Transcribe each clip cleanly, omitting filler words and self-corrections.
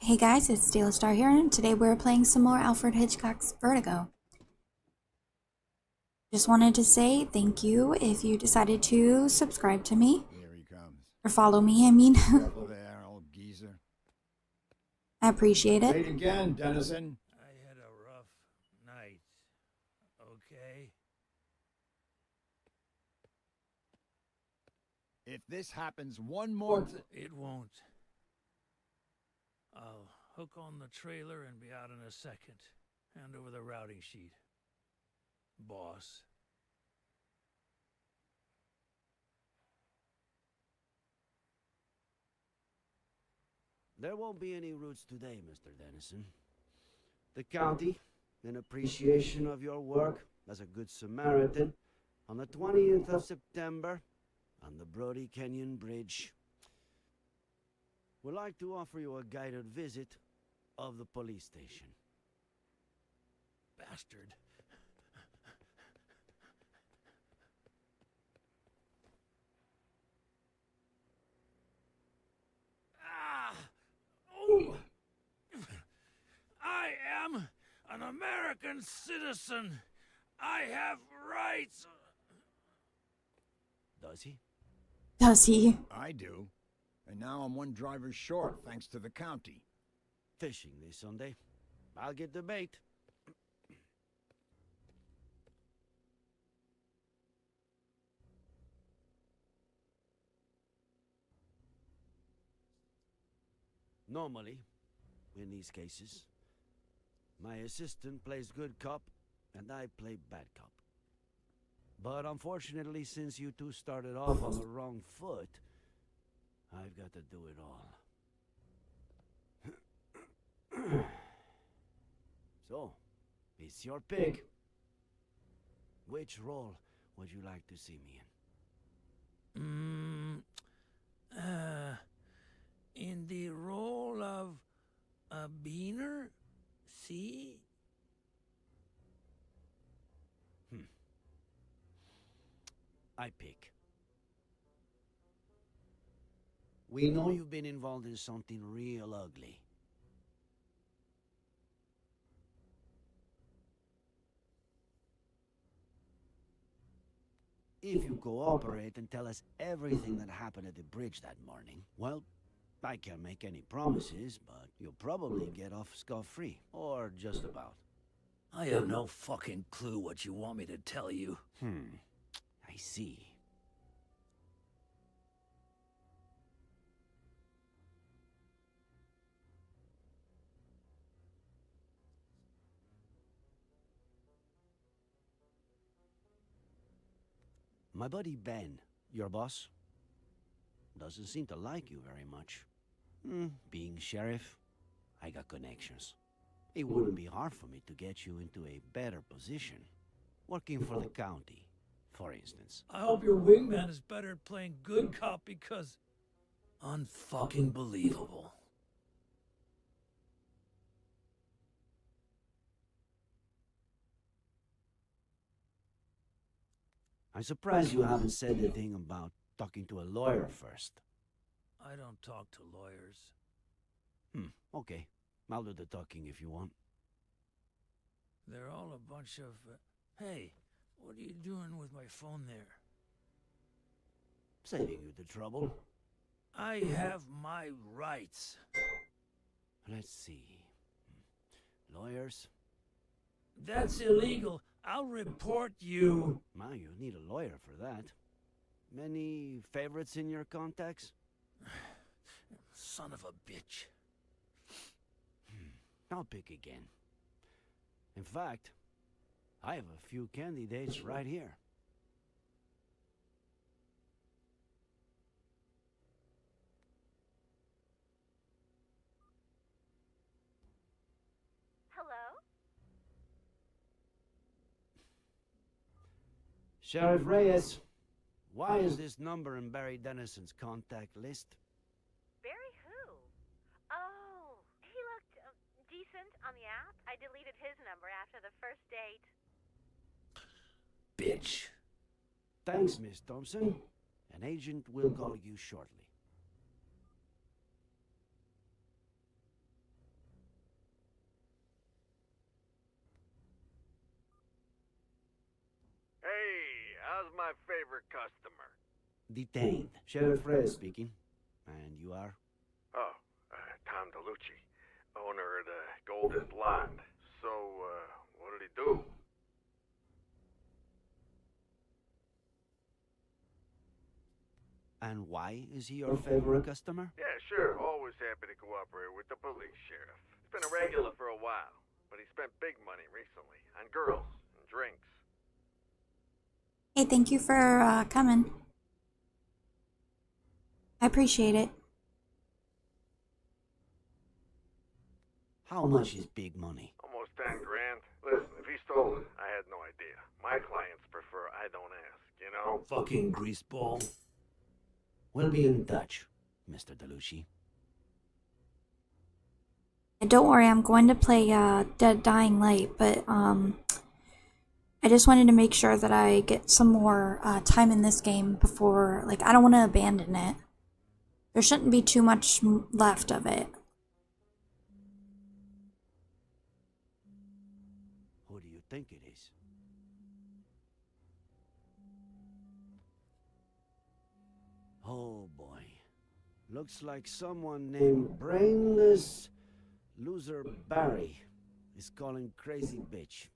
Hey guys, it's Steel Star here, and today we're playing some more Alfred Hitchcock's Vertigo. Just wanted to say thank you if you decided to subscribe to me. Here he comes. Or follow me, I mean. Careful there, old geezer. I appreciate it. Late again, Dennison. I had a rough night, okay? If this happens one more It won't. I'll hook on the trailer and be out in a second. Hand over the routing sheet. Boss. There won't be any routes today, Mr. Dennison. The county, in appreciation of your work as a good Samaritan, on the 20th of September, on the Brody Canyon Bridge, would like to offer you a guided visit of the police station. Bastard. I am an American citizen. I have rights. Does he? Does he? I do. And now I'm one driver short, thanks to the county. Fishing this Sunday. I'll get the bait. Normally, in these cases, my assistant plays good cop and I play bad cop. But unfortunately, since you two started off on the wrong foot, I've got to do it all. So, it's your pick. Which role would you like to see me in? In the role of a beaner? See? I pick. We know you've been involved in something real ugly. If you cooperate and tell us everything that happened at the bridge that morning, well, I can't make any promises, but you'll probably get off scot-free. Or just about. I have no fucking clue what you want me to tell you. I see. My buddy Ben, your boss, doesn't seem to like you very much. Being sheriff, I got connections. It wouldn't be hard for me to get you into a better position. Working for the county, for instance. I hope your wingman is better at playing good cop because... unfucking believable. I'm surprised you haven't said anything about talking to a lawyer first. I don't talk to lawyers. Okay. I'll do the talking if you want. They're all a bunch of... Hey, what are you doing with my phone there? Saving you the trouble. I have my rights. Let's see. Lawyers? That's illegal. I'll report you. Well, you need a lawyer for that. Many favorites in your contacts? Son of a bitch. I'll pick again. In fact, I have a few candidates right here. Hello? Sheriff Reyes, why is this number in Barry Dennison's contact list? Barry who? Oh, he looked decent on the app. I deleted his number after the first date. Bitch. Thanks, Miss Thompson. An agent will call you shortly. how's my favorite customer? Detained. Sheriff Reyes speaking. And you are? Oh, Tom DeLucci, owner of the Golden Blonde. So, what did he do? And why is he your favorite customer? Yeah, sure, always happy to cooperate with the police, Sheriff. He's been a regular for a while, but he spent big money recently on girls and drinks. Hey, thank you for coming. I appreciate it. How much is big money? Almost 10 grand. Listen, if he stole it, I had no idea. My clients prefer I don't ask, you know? Fucking greaseball. We'll be in touch, Mr. DeLucci. And don't worry, I'm going to play Dead Dying Light, but I just wanted to make sure that I get some more time in this game before, like, I don't want to abandon it. There shouldn't be too much left of it. Who do you think it is? Oh boy. Looks like someone named Brainless Loser Barry is calling crazy bitch.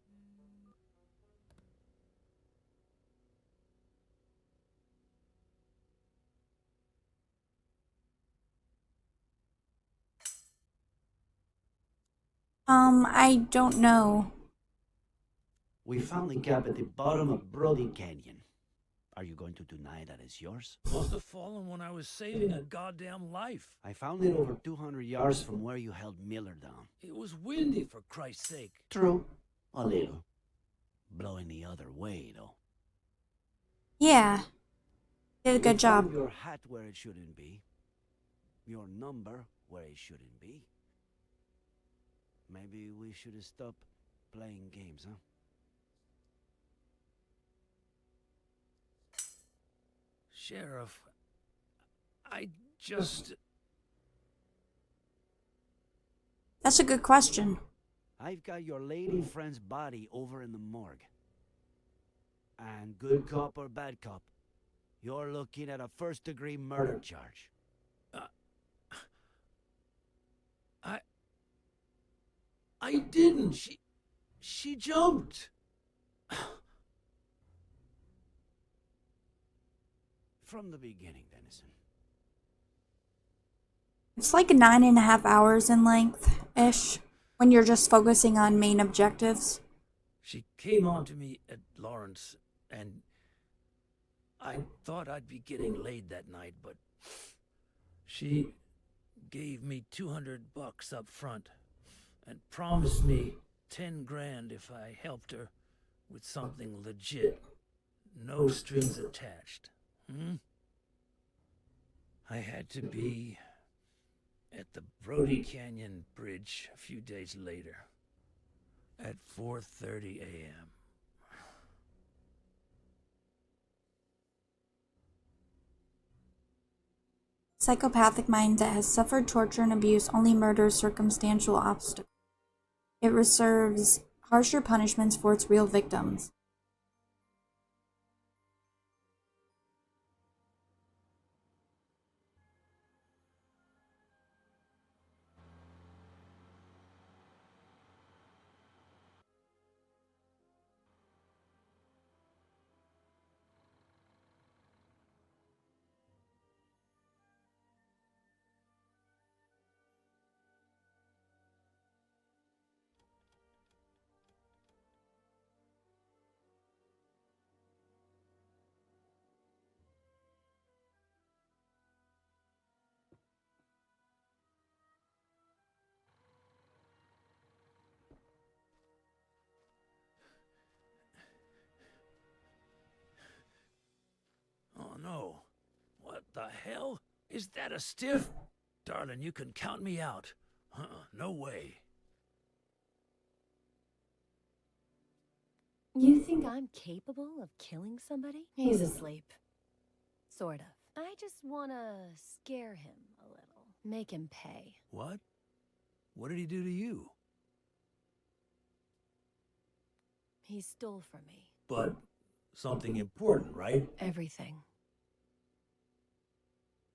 I don't know. We found the cap at the bottom of Brody Canyon. Are you going to deny that it's yours? Must have fallen when I was saving a goddamn life. I found it over 200 yards from where you held Miller down. It was windy, for Christ's sake. True. A little. Blowing the other way, though. Yeah. Did a good You job. found your hat where it shouldn't be. Your number where it shouldn't be. Maybe we should stop playing games, huh? Sheriff, I just... That's a good question. I've got your lady friend's body over in the morgue. And good cop or bad cop, you're looking at a first-degree murder charge. I didn't. She jumped. From the beginning, Dennison. It's like 9.5 hours in length-ish when you're just focusing on main objectives. She came on to me at Lawrence, and I thought I'd be getting laid that night, but she gave me $200 up front and promised me 10 grand if I helped her with something legit. No strings attached. I had to be at the Brody Canyon Bridge a few days later at 4:30 a.m. Psychopathic mind that has suffered torture and abuse only murders circumstantial obstacles. It reserves harsher punishments for its real victims. Oh no. What the hell? Is that a stiff? Darling, you can count me out. No way. You think I'm capable of killing somebody? He's asleep. Sort of. I just wanna scare him a little. Make him pay. What? What did he do to you? He stole from me. But something important, right? Everything.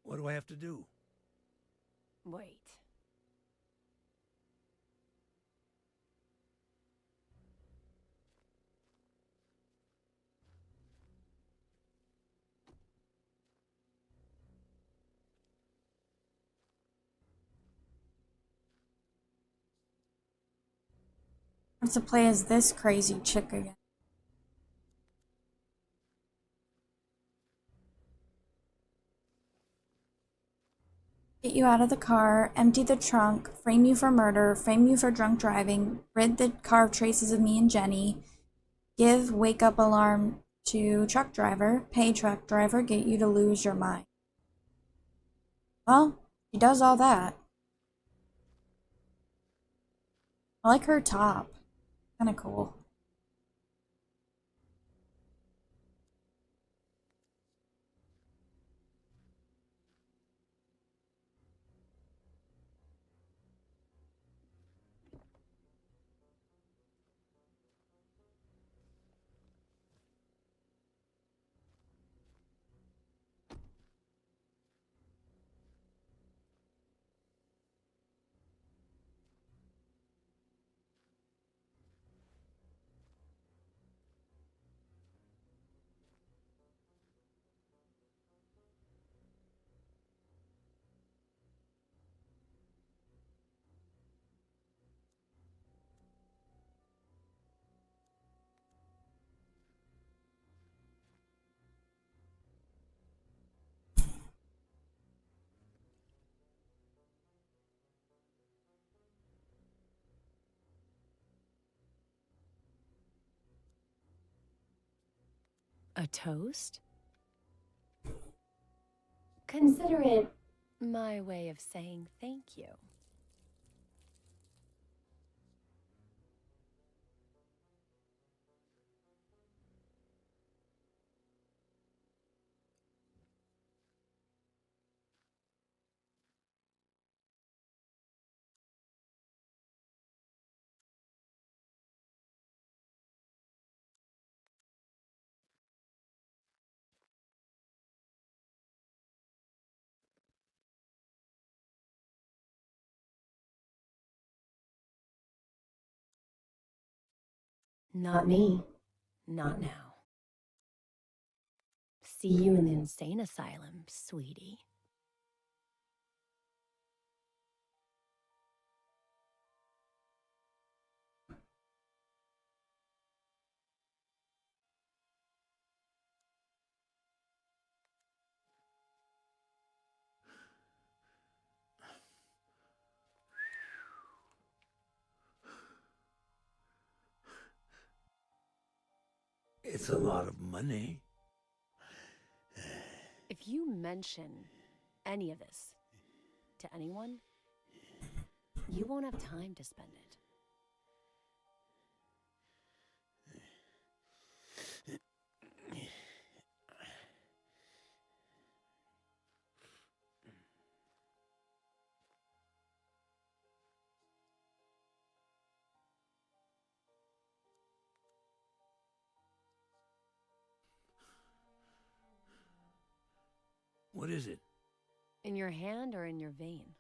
What do I have to do? Wait. I have to play as this crazy chick again. Get you out of the car, empty the trunk, frame you for murder, frame you for drunk driving, rid the car of traces of me and Jenny, give wake up alarm to truck driver, pay truck driver, get you to lose your mind. Well, he does all that. I like her top. Kinda cool. A toast? Consider it my way of saying thank you. Not me. Not now. See you in the insane asylum, sweetie. It's a lot of money. If you mention any of this to anyone, you won't have time to spend it. What is it? In your hand or in your vein?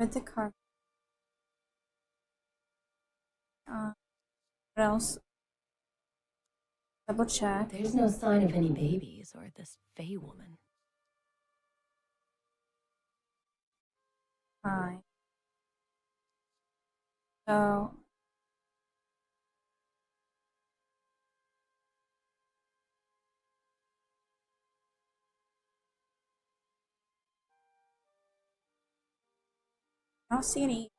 Read the car. What else? Double check. There's no sign of any babies or this Fey woman. Fine. So I don't see any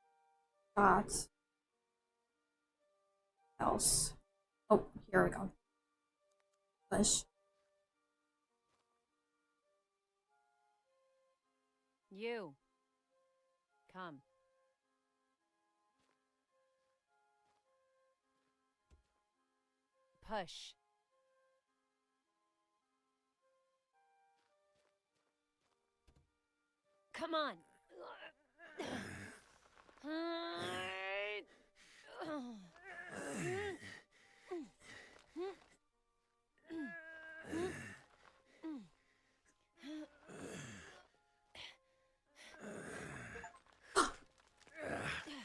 dots. Else. Oh, here we go. Push. You. Come. Push. Come on.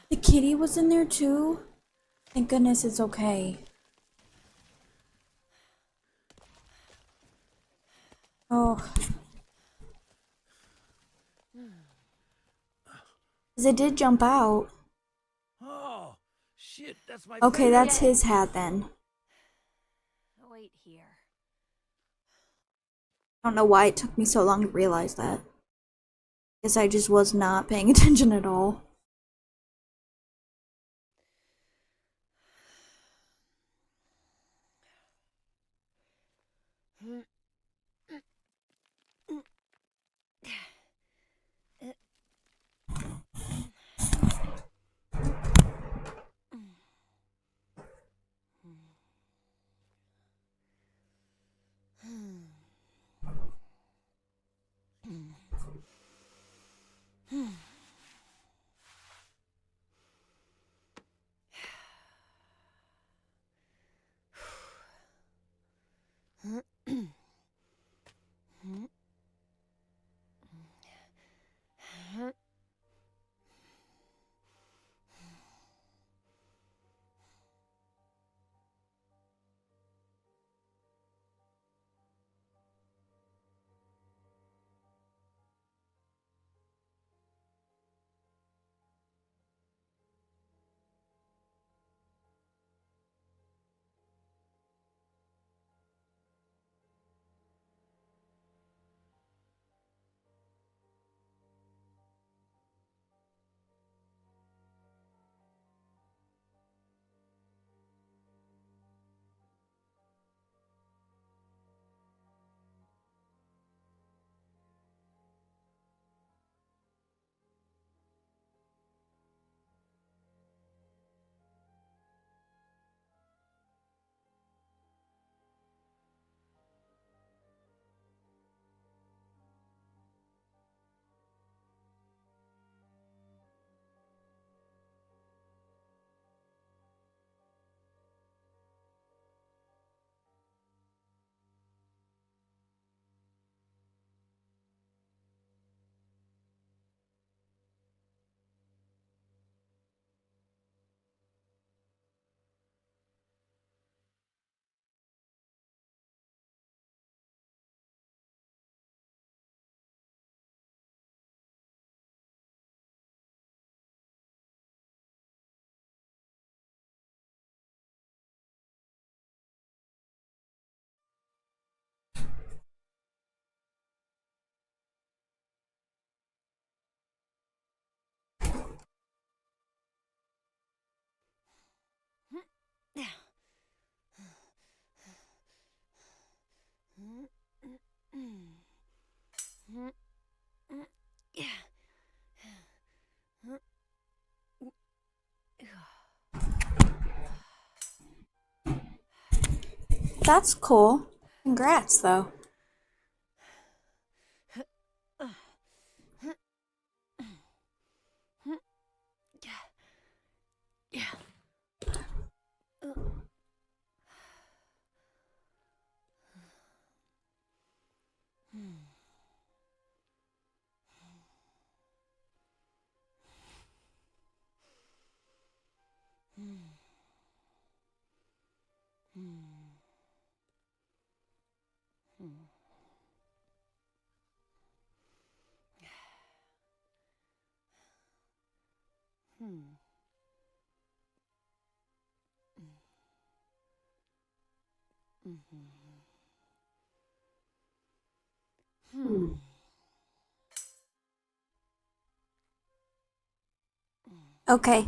The kitty was in there too? Thank goodness it's okay. Oh. Because it did jump out. Oh, shit, that's my Okay, favorite. that's his hat then. Wait here. I don't know why it took me so long to realize that. Guess I just was not paying attention at all. That's cool. Congrats, though. Okay.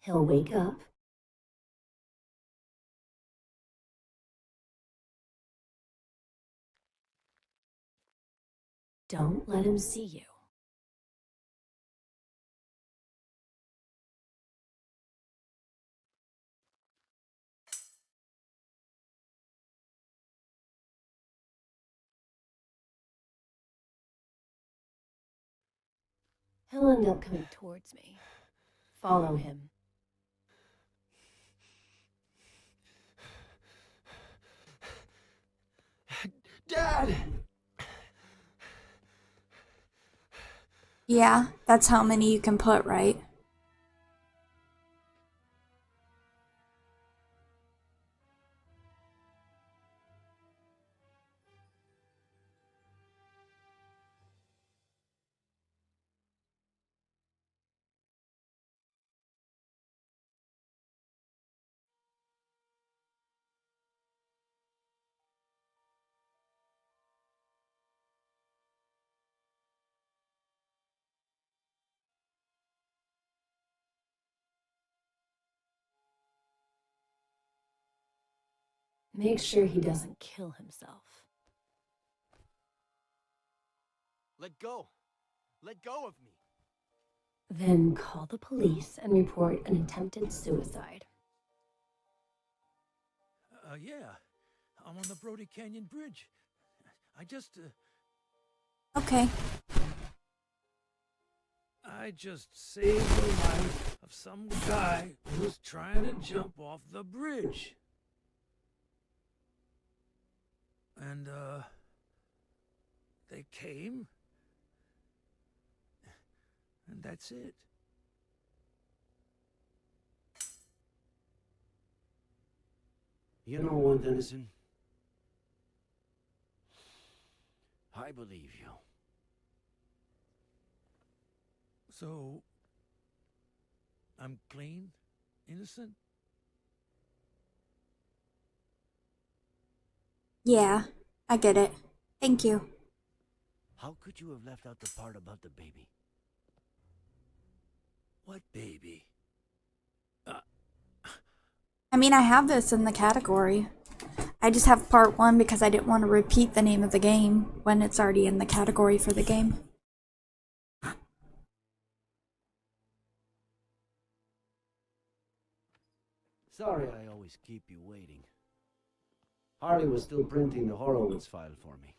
He'll wake up. Don't let him see you. He'll end up coming towards me. Follow him. Dad! Yeah, that's how many you can put, right? Make sure he doesn't kill himself. Let go! Let go of me! Then call the police and report an attempted suicide. Yeah. I'm on the Brody Canyon Bridge. I just saved the life of some guy who was trying to jump off the bridge. And, they came. And that's it. You know what, Dennison? I believe you. So, I'm clean? Innocent? Yeah, I get it. Thank you. How could you have left out the part about the baby? What baby? I mean, I have this in the category. I just have part 1 because I didn't want to repeat the name of the game when it's already in the category for the game. Sorry I always keep you waiting. Harley was still printing the Horowitz file for me.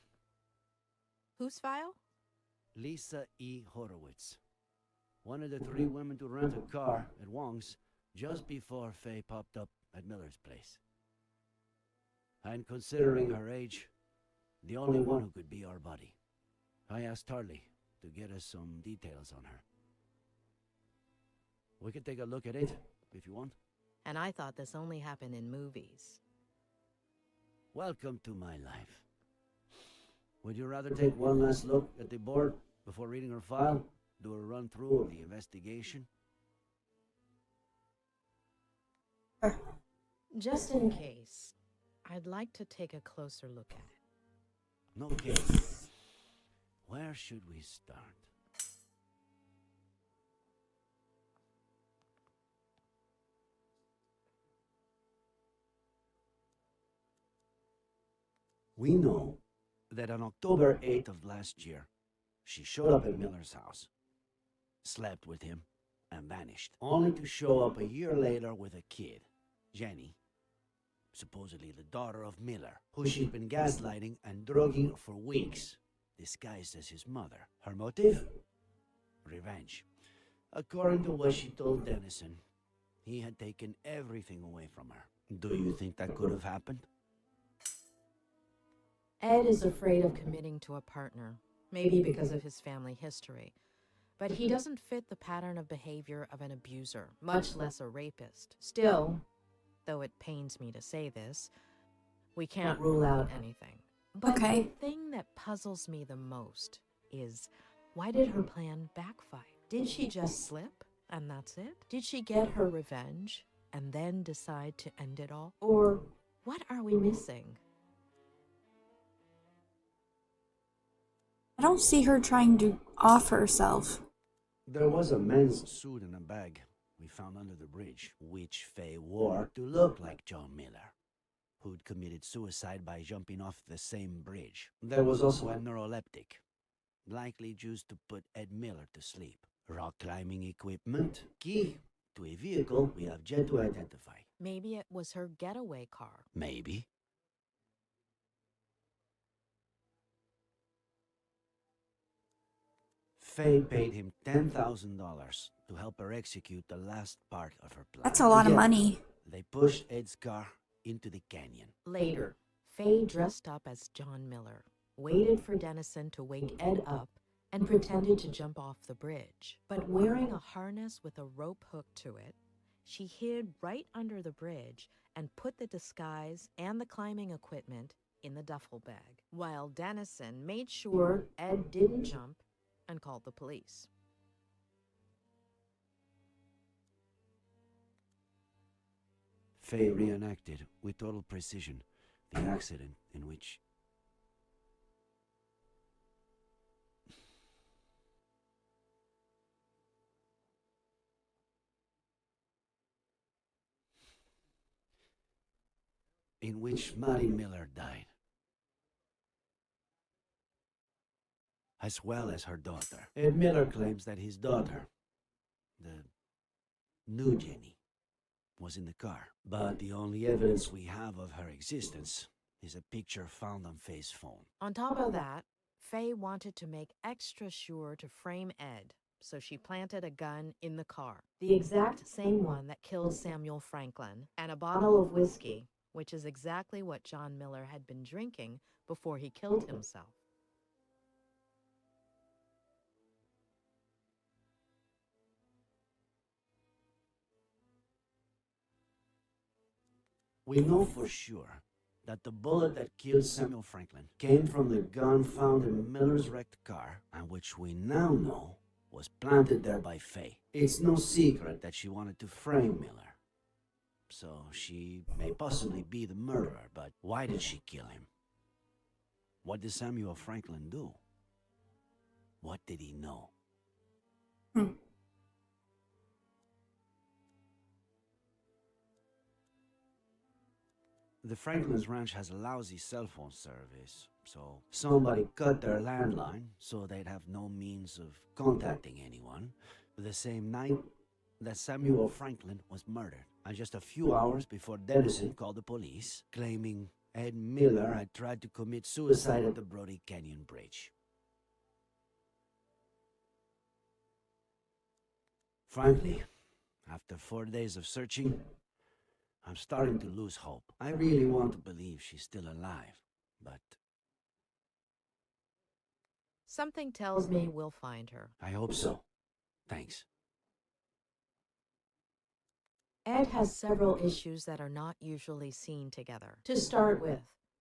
Whose file? Lisa E. Horowitz. One of the 3 women to rent a car at Wong's just before Faye popped up at Miller's place. And considering her age, the only one who could be our buddy. I asked Harley to get us some details on her. We could take a look at it, if you want. And I thought this only happened in movies. Welcome to my life. Would you rather take one last look at the board before reading her file? Do a run-through of the investigation? Just in case, I'd like to take a closer look at it. No case. Where should we start? We know that on October 8th of last year, she showed up at Miller's house, slept with him, and vanished, only to show up a year later with a kid, Jenny, supposedly the daughter of Miller, who she'd been gaslighting and drugging for weeks, disguised as his mother. Her motive? Revenge. According to what she told Dennison, he had taken everything away from her. Do you think that could have happened? Ed is afraid of committing to a partner, maybe because of his family history. but he doesn't fit the pattern of behavior of an abuser, much less a rapist. Still, though it pains me to say this, we can't rule out anything. But Okay. the thing that puzzles me the most is, why did her plan backfire? Did she just slip, and that's it? Did she get her revenge, and then decide to end it all? Or what are we missing? I don't see her trying to off herself. There was a men's suit in a bag we found under the bridge, which Faye wore to look like John Miller, who'd committed suicide by jumping off the same bridge. There was also a neuroleptic, likely used to put Ed Miller to sleep. Rock climbing equipment, key to a vehicle we have yet to identify. Maybe it was her getaway car. Maybe. Faye paid him $10,000 to help her execute the last part of her plan. That's a lot of money. They pushed Ed's car into the canyon. Later, Faye dressed up as John Miller, waited for Dennison to wake Ed up, and pretended to jump off the bridge. But wearing a harness with a rope hooked to it, she hid right under the bridge and put the disguise and the climbing equipment in the duffel bag, while Dennison made sure Ed didn't jump and called the police. Faye reenacted with total precision the accident in which Maddie Miller died, as well as her daughter. Ed Miller claims that his daughter, the new Jenny, was in the car, but the only evidence we have of her existence is a picture found on Faye's phone. On top of that, Faye wanted to make extra sure to frame Ed, so she planted a gun in the car, the exact same one that killed Samuel Franklin, and a bottle of whiskey, which is exactly what John Miller had been drinking before he killed himself. We know for sure that the bullet that killed Samuel Franklin came from the gun found in Miller's wrecked car, and which we now know was planted there by Faye. It's no secret that she wanted to frame Miller. So she may possibly be the murderer, but why did she kill him? What did Samuel Franklin do? What did he know? The Franklin's ranch has a lousy cell phone service, so somebody cut their landline so they'd have no means of contacting anyone the same night that Samuel Franklin was murdered, and just a few hours before Dennison called the police, claiming Ed Miller had tried to commit suicide at the Brody Canyon Bridge. Frankly, after 4 days of searching, I'm starting to lose hope. I really want to believe she's still alive, but Something tells me we'll find her. I hope so. Thanks. Ed has several issues that are not usually seen together. To start with,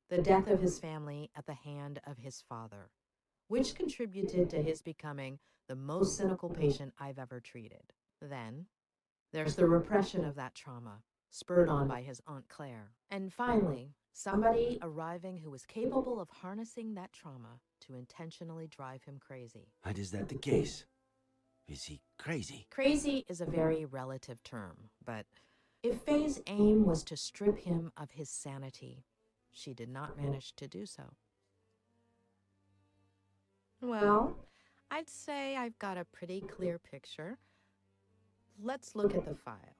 the death of his family at the hand of his father, which contributed to his becoming the most cynical patient I've ever treated. Then, there's the repression of that trauma, spurred on by his Aunt Claire. And finally, somebody arriving who is capable of harnessing that trauma to intentionally drive him crazy. And is that the case? Is he crazy? Crazy is a very relative term, but if Faye's aim was to strip him of his sanity, she did not manage to do so. Well, I'd say I've got a pretty clear picture. Let's look at the file.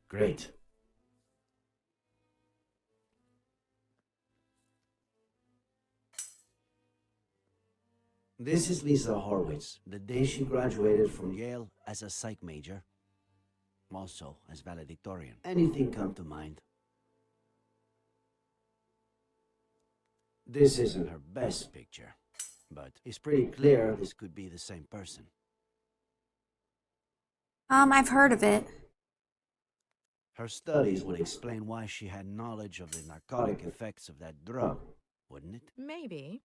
Great. This is Lisa Horwitz, the day she graduated from Yale as a psych major, also as valedictorian. Anything come to mind? This isn't her best picture. but it's pretty clear this could be the same person. I've heard of it. Her studies would explain why she had knowledge of the narcotic effects of that drug, wouldn't it? Maybe.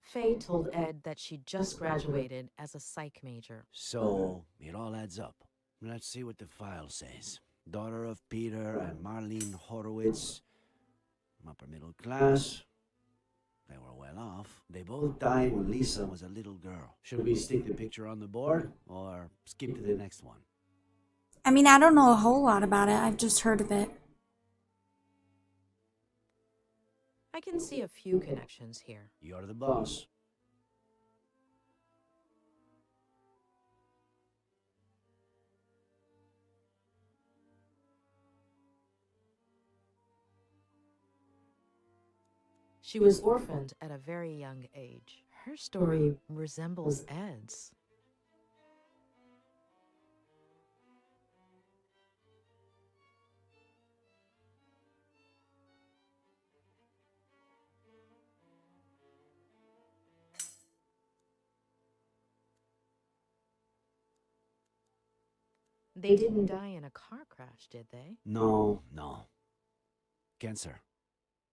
Faye told Ed that she'd just graduated as a psych major. So, it all adds up. Let's see what the file says. Daughter of Peter and Marlene Horowitz, upper middle class. They were well off. They both died when Lisa was a little girl. Should we stick the picture on the board or skip to the next one? I mean, I don't know a whole lot about it. I've just heard of it. I can see a few connections here. You're the boss. She was orphaned at a very young age. Her story resembles Ed's. They didn't die in a car crash, did they? No. Cancer.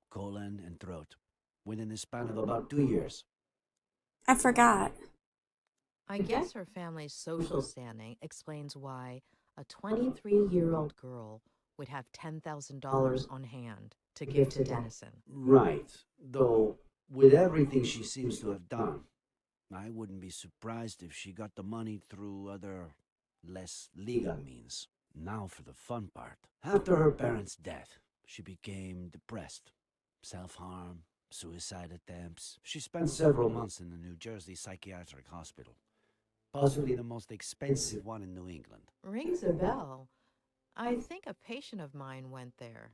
Colon and throat. Within the span of about 2 years. I forgot. I guess her family's social standing explains why a 23-year-old girl would have $10,000 on hand to give to Dennison. Right. Though, with everything she seems to have done, I wouldn't be surprised if she got the money through other, less legal means. Now for the fun part. After her parents' death, she became depressed. Self-harm, suicide attempts. She spent several months in the New Jersey Psychiatric Hospital. Possibly the most expensive one in New England. Rings a bell. I think a patient of mine went there.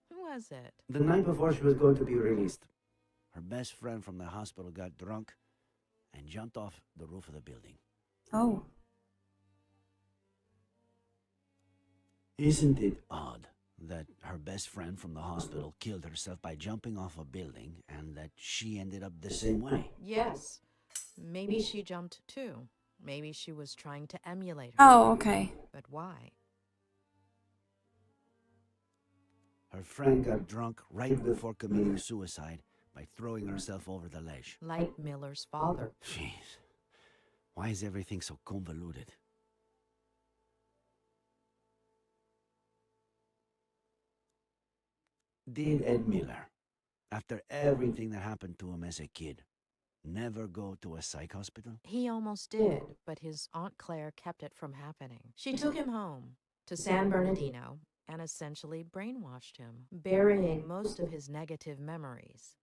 Who was it? The night before she was going to be released, her best friend from the hospital got drunk and jumped off the roof of the building. Oh. Isn't it odd that her best friend from the hospital killed herself by jumping off a building and that she ended up the same way? Yes. Maybe she jumped too. Maybe she was trying to emulate her. Oh, okay. But why? Her friend got drunk right before committing suicide by throwing herself over the ledge. Like Miller's father. Jeez. Why is everything so convoluted? Did Ed Miller, after everything that happened to him as a kid, never go to a psych hospital? He almost did, but his Aunt Claire kept it from happening. She took him home to San Bernardino and essentially brainwashed him, burying most of his negative memories.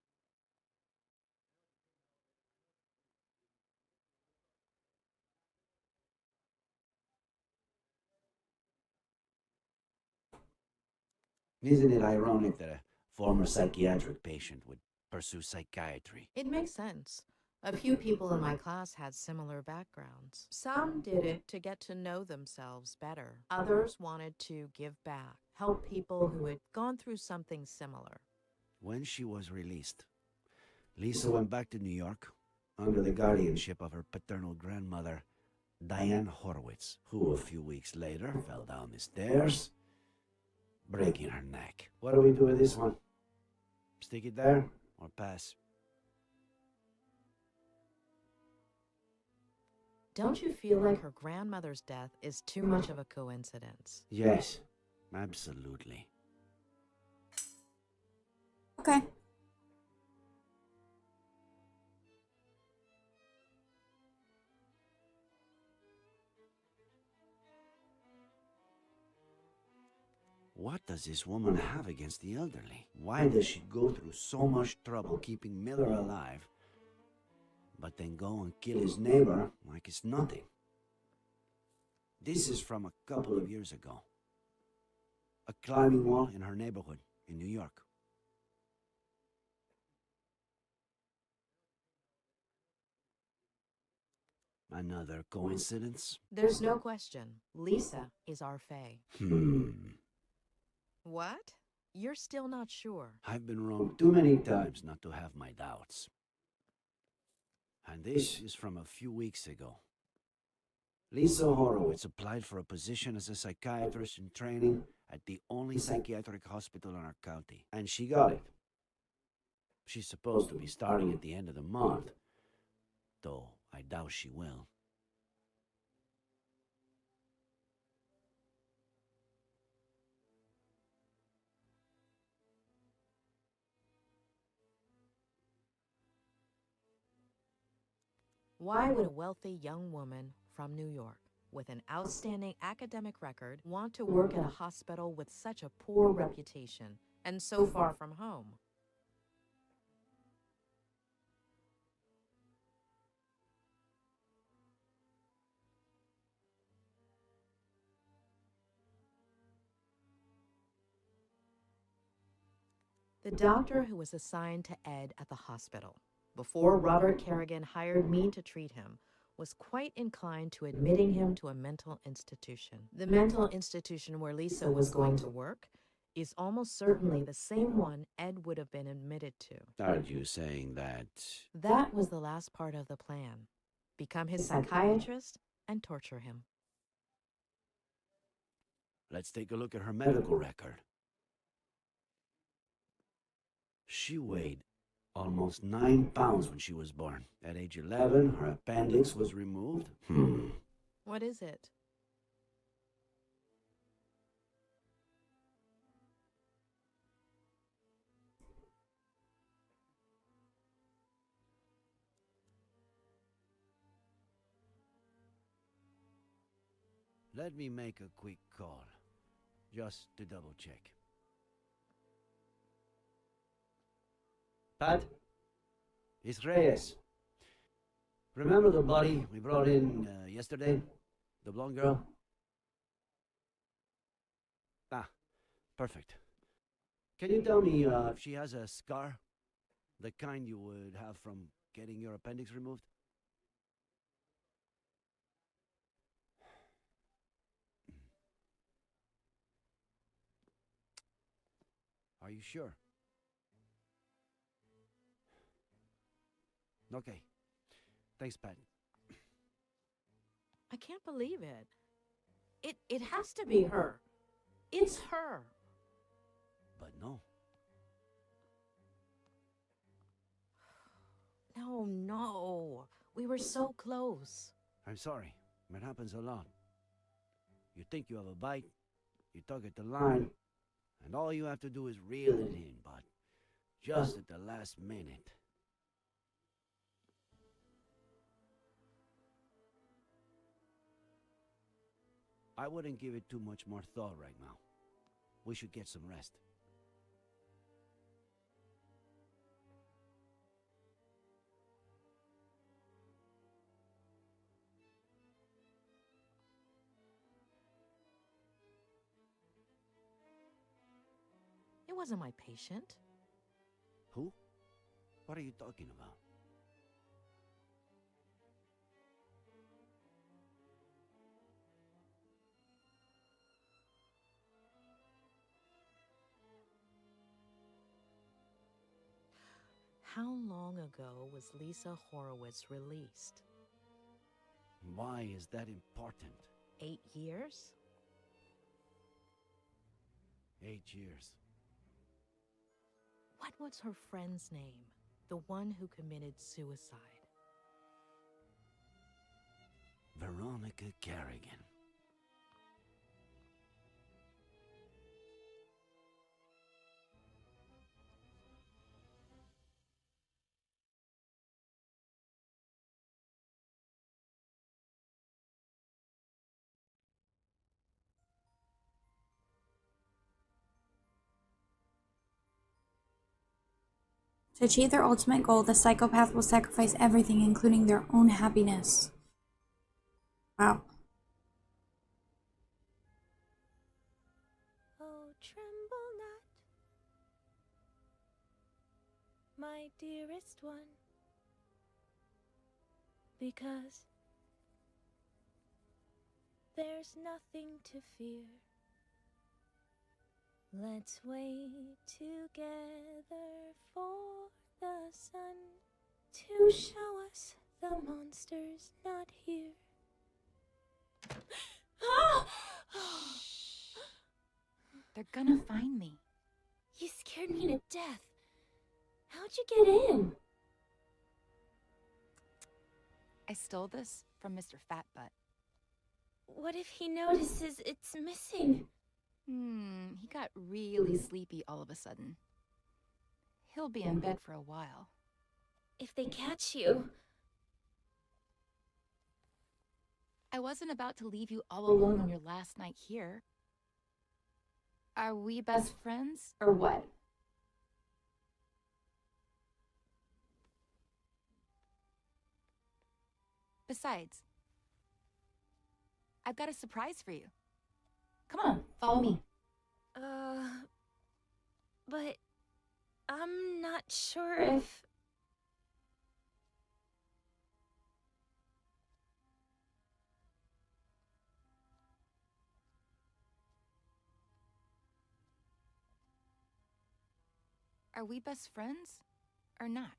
Isn't it ironic that a former psychiatric patient would pursue psychiatry? It makes sense. A few people in my class had similar backgrounds. Some did it to get to know themselves better. Others wanted to give back, help people who had gone through something similar. When she was released, Lisa went back to New York under the guardianship of her paternal grandmother, Diane Horowitz, who a few weeks later fell down the stairs, breaking her neck. What do we do with this one? Stick it there or pass? Don't you feel like her grandmother's death is too much of a coincidence? Yes, absolutely. Okay. What does this woman have against the elderly? Why does she go through so much trouble keeping Miller alive, but then go and kill his neighbor like it's nothing? This is from a couple of years ago. A climbing wall in her neighborhood in New York. Another coincidence? There's no question. Lisa is our Fae. What? You're still not sure. I've been wrong too many times not to have my doubts. And this is from a few weeks ago. Lisa Horowitz applied for a position as a psychiatrist in training at the only psychiatric hospital in our county, and she got it. She's supposed to be starting at the end of the month, though I doubt she will. Why would a wealthy young woman from New York with an outstanding academic record want to work at a hospital with such a poor reputation and so far from home? The doctor who was assigned to Ed at the hospital before Robert Kerrigan hired me to treat him was quite inclined to admitting him to a mental institution. The mental institution where Lisa was going to work is almost certainly the same one Ed would have been admitted to. Aren't you saying that? That was the last part of the plan. Become his psychiatrist and torture him. Let's take a look at her medical record. She weighed almost 9 pounds when she was born. At age 11, her appendix was removed. What is it? Let me make a quick call, just to double check. Pat? It's Reyes. Remember the body we brought in yesterday? The blonde girl? Ah, perfect. Can you tell me if she has a scar? The kind you would have from getting your appendix removed? Are you sure? Okay. Thanks, Pat. I can't believe it. It has to be her. It's her. But no. No. We were so close. I'm sorry. It happens a lot. You think you have a bite, you tug at the line, and all you have to do is reel it in, but just at the last minute. I wouldn't give it too much more thought right now. We should get some rest. It wasn't my patient. Who? What are you talking about? How long ago was Lisa Horowitz released? Why is that important? 8 years? 8 years. What was her friend's name? The one who committed suicide. Veronica Kerrigan. To achieve their ultimate goal, the psychopath will sacrifice everything, including their own happiness. Wow. Oh, tremble not, my dearest one, because there's nothing to fear. Let's wait together for the sun to show us the monster's not here. They're gonna find me. You scared me to death. How'd you get in? I stole this from Mr. Fatbutt. What if he notices it's missing? He got really sleepy all of a sudden. He'll be in bed for a while. If they catch you... I wasn't about to leave you all alone on your last night here. Are we best friends, or what? Besides, I've got a surprise for you. Come on, follow me. But I'm not sure if... Are we best friends, or not?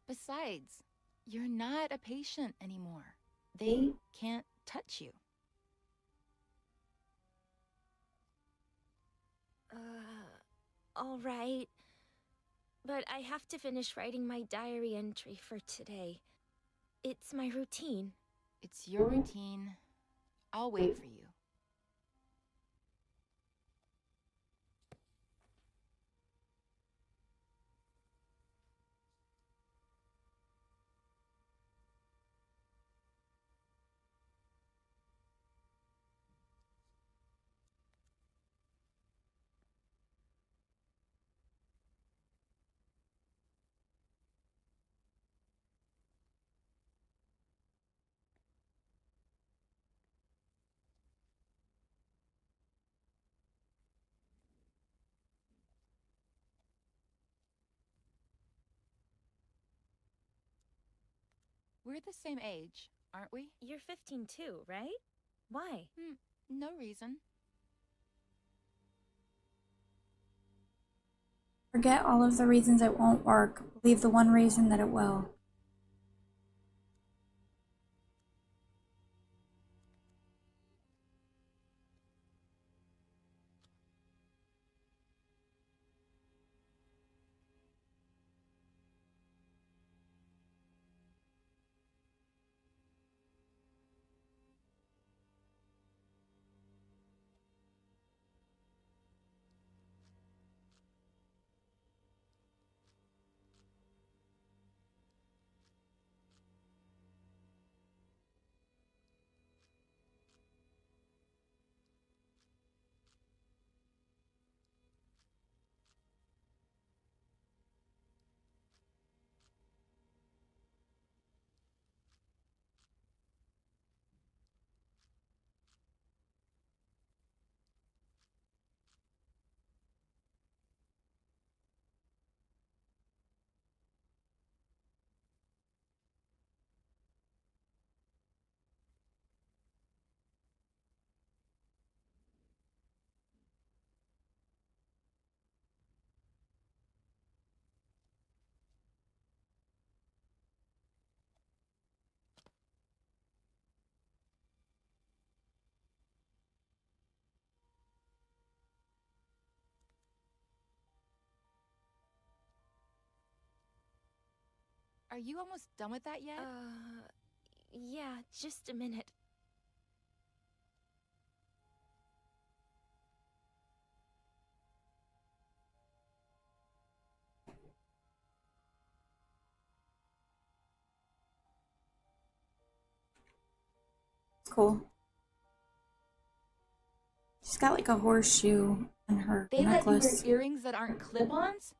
Besides, you're not a patient anymore. They can't touch you. All right. But I have to finish writing my diary entry for today. It's my routine. It's your routine. I'll wait for you. We're the same age, aren't we? You're 15 too, right? Why? No reason. Forget all of the reasons it won't work. Believe the one reason that it will. Are you almost done with that yet? Yeah, just a minute. It's cool. She's got like a horseshoe in her They let you necklace. wear earrings that aren't clip-ons?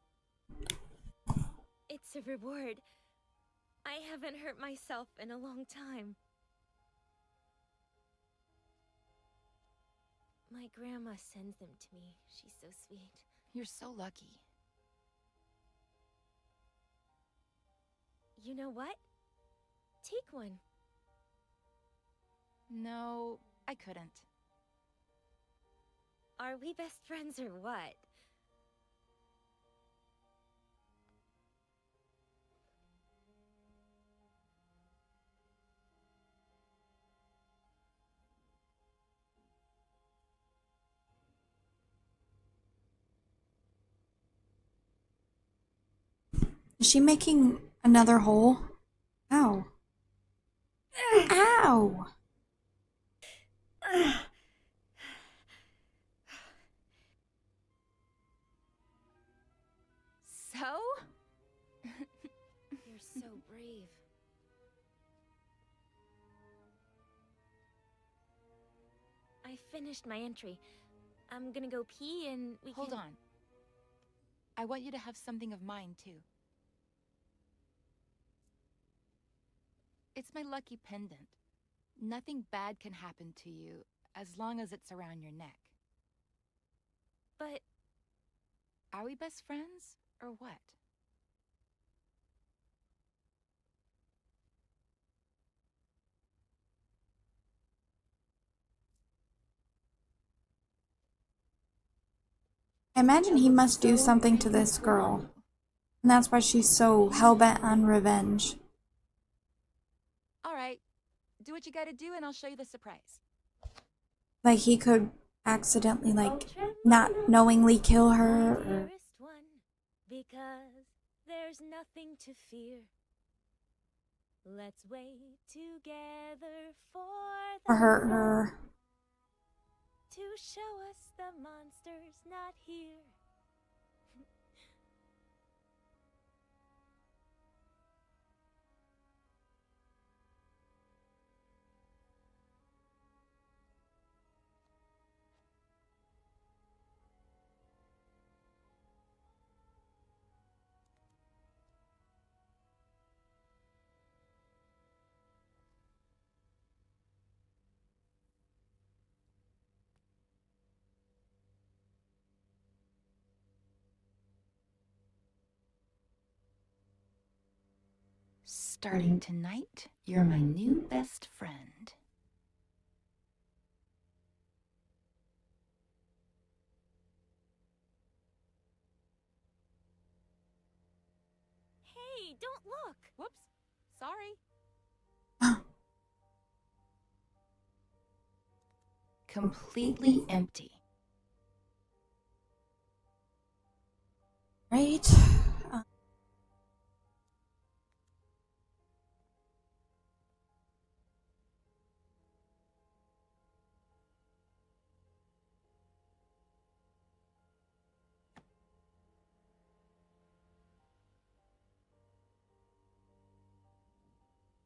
It's a reward. I haven't hurt myself in a long time. My grandma sends them to me. She's so sweet. You're so lucky. You know what? Take one. No, I couldn't. Are we best friends or what? Is she making another hole? Ow. Ow! So? You're so brave. I finished my entry. I'm gonna go pee and we Hold can... on. I want you to have something of mine, too. It's my lucky pendant. Nothing bad can happen to you as long as it's around your neck. But... Are we best friends, or what? I imagine he must do something to this girl. And that's why she's so hell-bent on revenge. All right. Do what you gotta do, and I'll show you the surprise. Like he could accidentally, like, not knowingly kill her, or... Dearest one, because there's nothing to fear. Let's wait together for the or hurt sun her. to show us the monster's not here. Starting tonight, you're my new best friend. Hey, don't look! Whoops. Sorry. Completely empty. Right?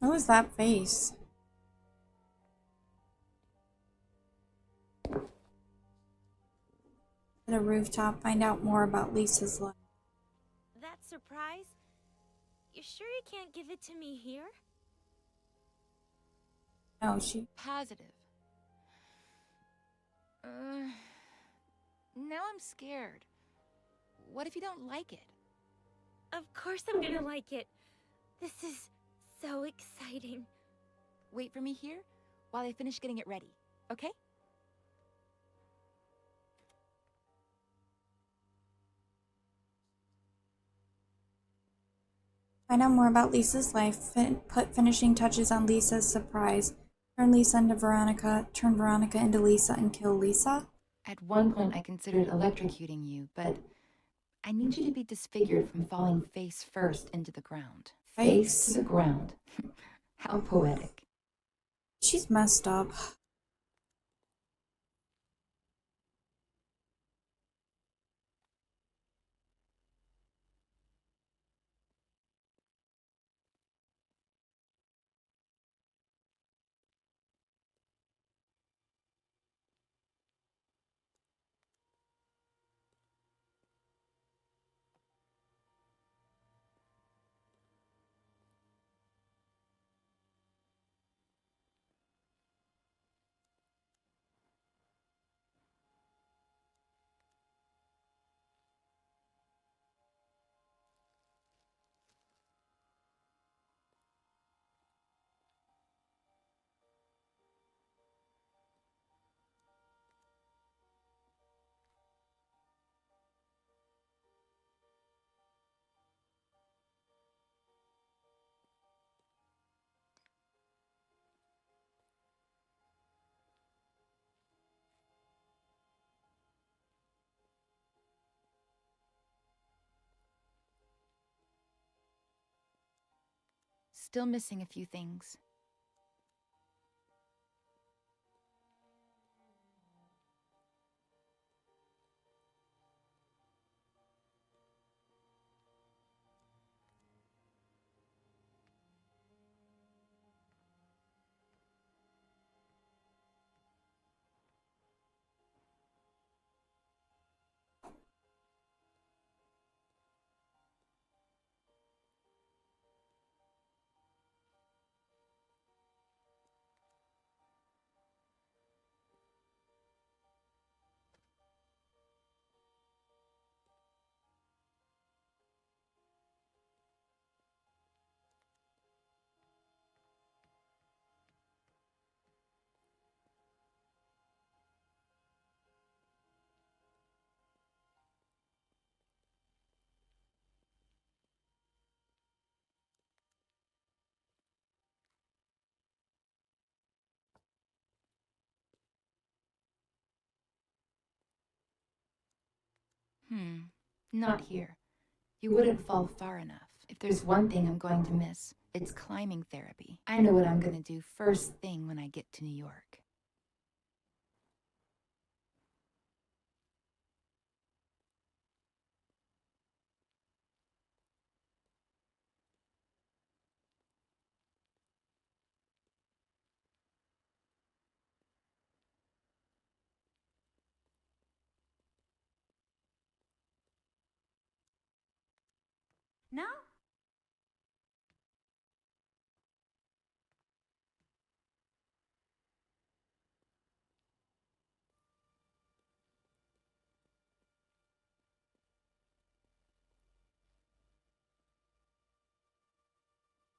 What was that face? At a rooftop, find out more about Lisa's life. That surprise? You sure you can't give it to me here? No, she... Positive. Now I'm scared. What if you don't like it? Of course I'm gonna like it. This is so exciting. Wait for me here while I finish getting it ready, okay? Find out more about Lisa's life. Put finishing touches on Lisa's surprise. Turn Lisa into Veronica. Turn Veronica into Lisa and kill Lisa. At one point I considered electrocuting you, but I need you to be disfigured from falling face first into the ground. Face to the ground. How poetic. She's messed up. still missing a few things. Not here. You wouldn't fall far enough. If there's one thing I'm going to miss, it's climbing therapy. I know what I'm going to do first thing when I get to New York. No?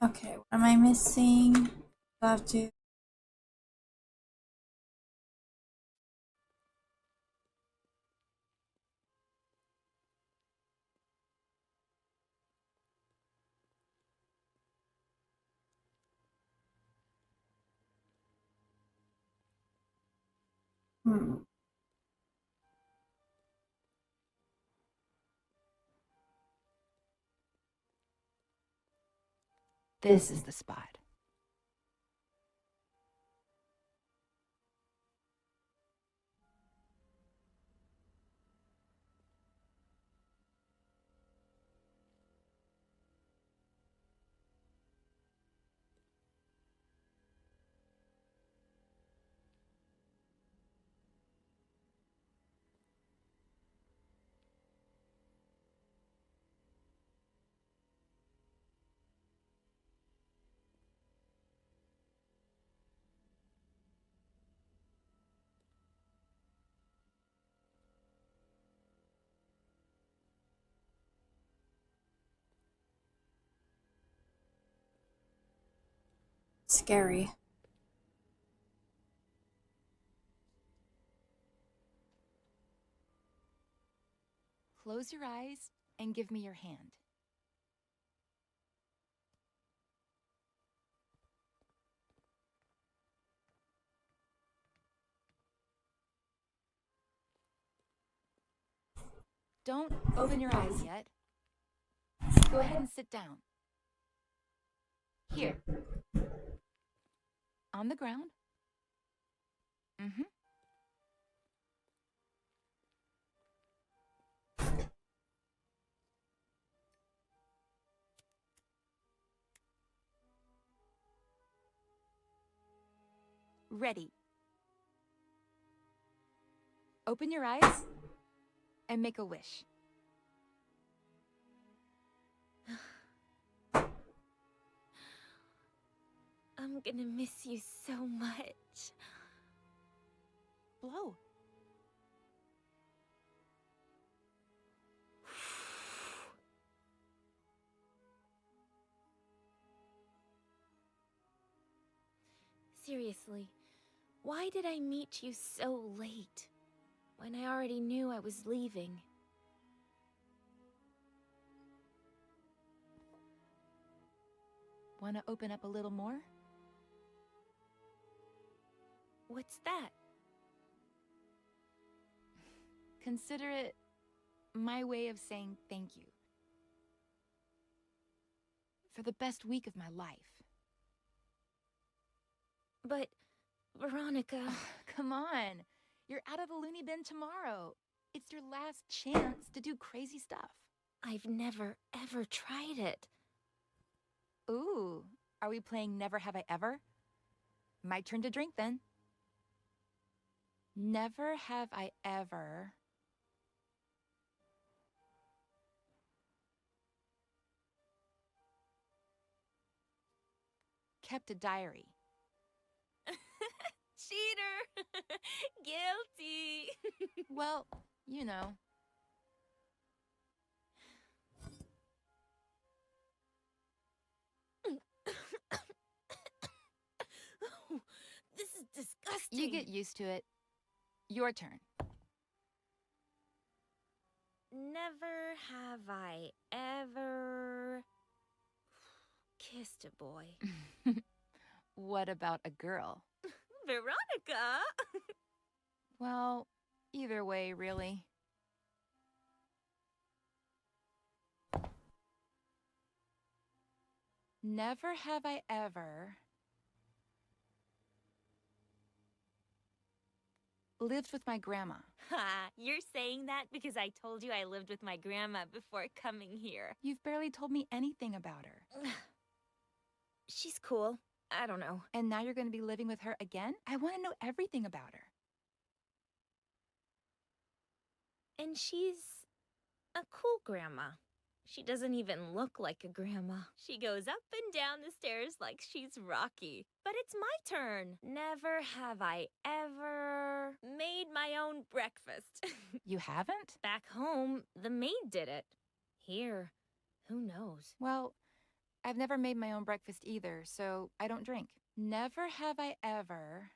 Okay, what am I missing? I have to. Hmm. This is the spot. Scary. Close your eyes and give me your hand. Don't open your eyes yet. Go ahead and sit down. Here. On the ground. Mm-hmm. Ready. Open your eyes and make a wish. I'm gonna miss you so much. Blow. Seriously, why did I meet you so late? When I already knew I was leaving. Want to open up a little more? What's that? Consider it my way of saying thank you. For the best week of my life. But, Veronica... Come on. You're out of the loony bin tomorrow. It's your last chance to do crazy stuff. I've never, ever tried it. Ooh, are we playing Never Have I Ever? My turn to drink then. Never have I ever... kept a diary. Cheater! Guilty! Well, you know. Oh, this is disgusting. You get used to it. Your turn. Never have I ever kissed a boy. What about a girl? Veronica! Well, either way, really. Never have I ever lived with my grandma. Ha! You're saying that because I told you I lived with my grandma before coming here. You've barely told me anything about her. She's cool. I don't know. And now you're going to be living with her again? I want to know everything about her. And she's a cool grandma. She doesn't even look like a grandma. She goes up and down the stairs like she's Rocky. But it's my turn. Never have I ever made my own breakfast. You haven't? Back home, the maid did it. Here, who knows? Well, I've never made my own breakfast either, so I don't drink. Never have I ever...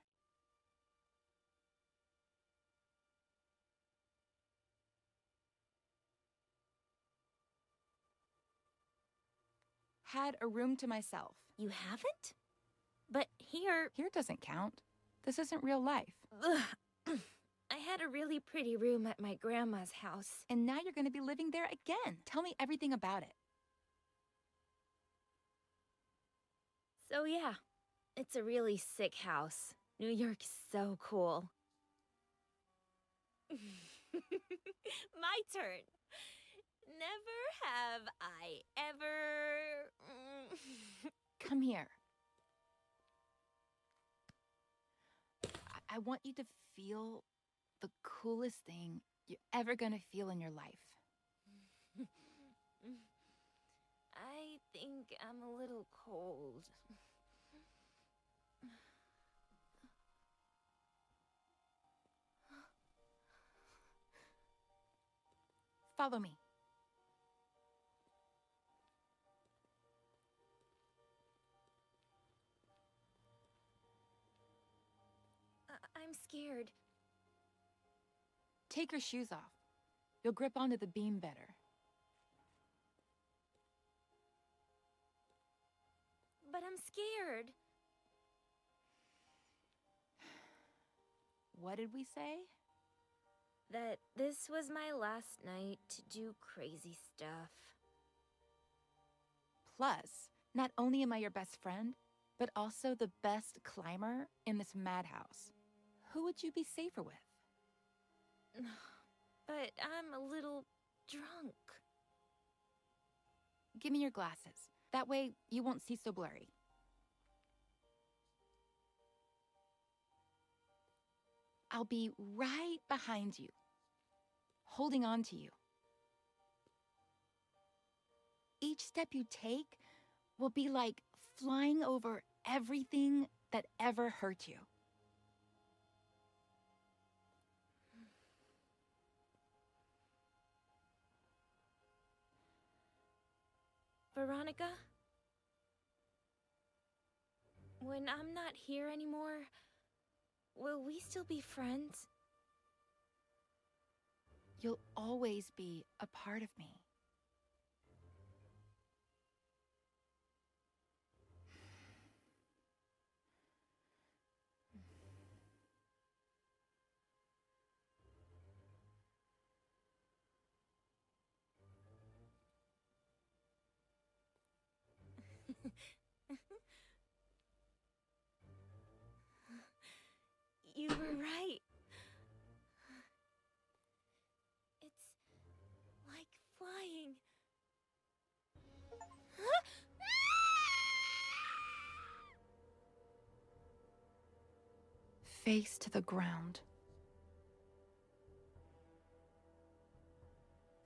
had a room to myself. You haven't? But here... Here doesn't count. This isn't real life. Ugh. I had a really pretty room at my grandma's house. And now you're going to be living there again. Tell me everything about it. So yeah, it's a really sick house. New York is so cool. My turn. Never have I ever... Come here. I want you to feel the coolest thing you're ever gonna feel in your life. I think I'm a little cold. Follow me. I'm scared. Take your shoes off. You'll grip onto the beam better. But I'm scared. What did we say? That this was my last night to do crazy stuff. Plus, not only am I your best friend, but also the best climber in this madhouse. Who would you be safer with? But I'm a little drunk. Give me your glasses. That way, you won't see so blurry. I'll be right behind you, holding on to you. Each step you take will be like flying over everything that ever hurt you. Veronica? When I'm not here anymore, will we still be friends? You'll always be a part of me. You were right. It's like flying. Face to the ground.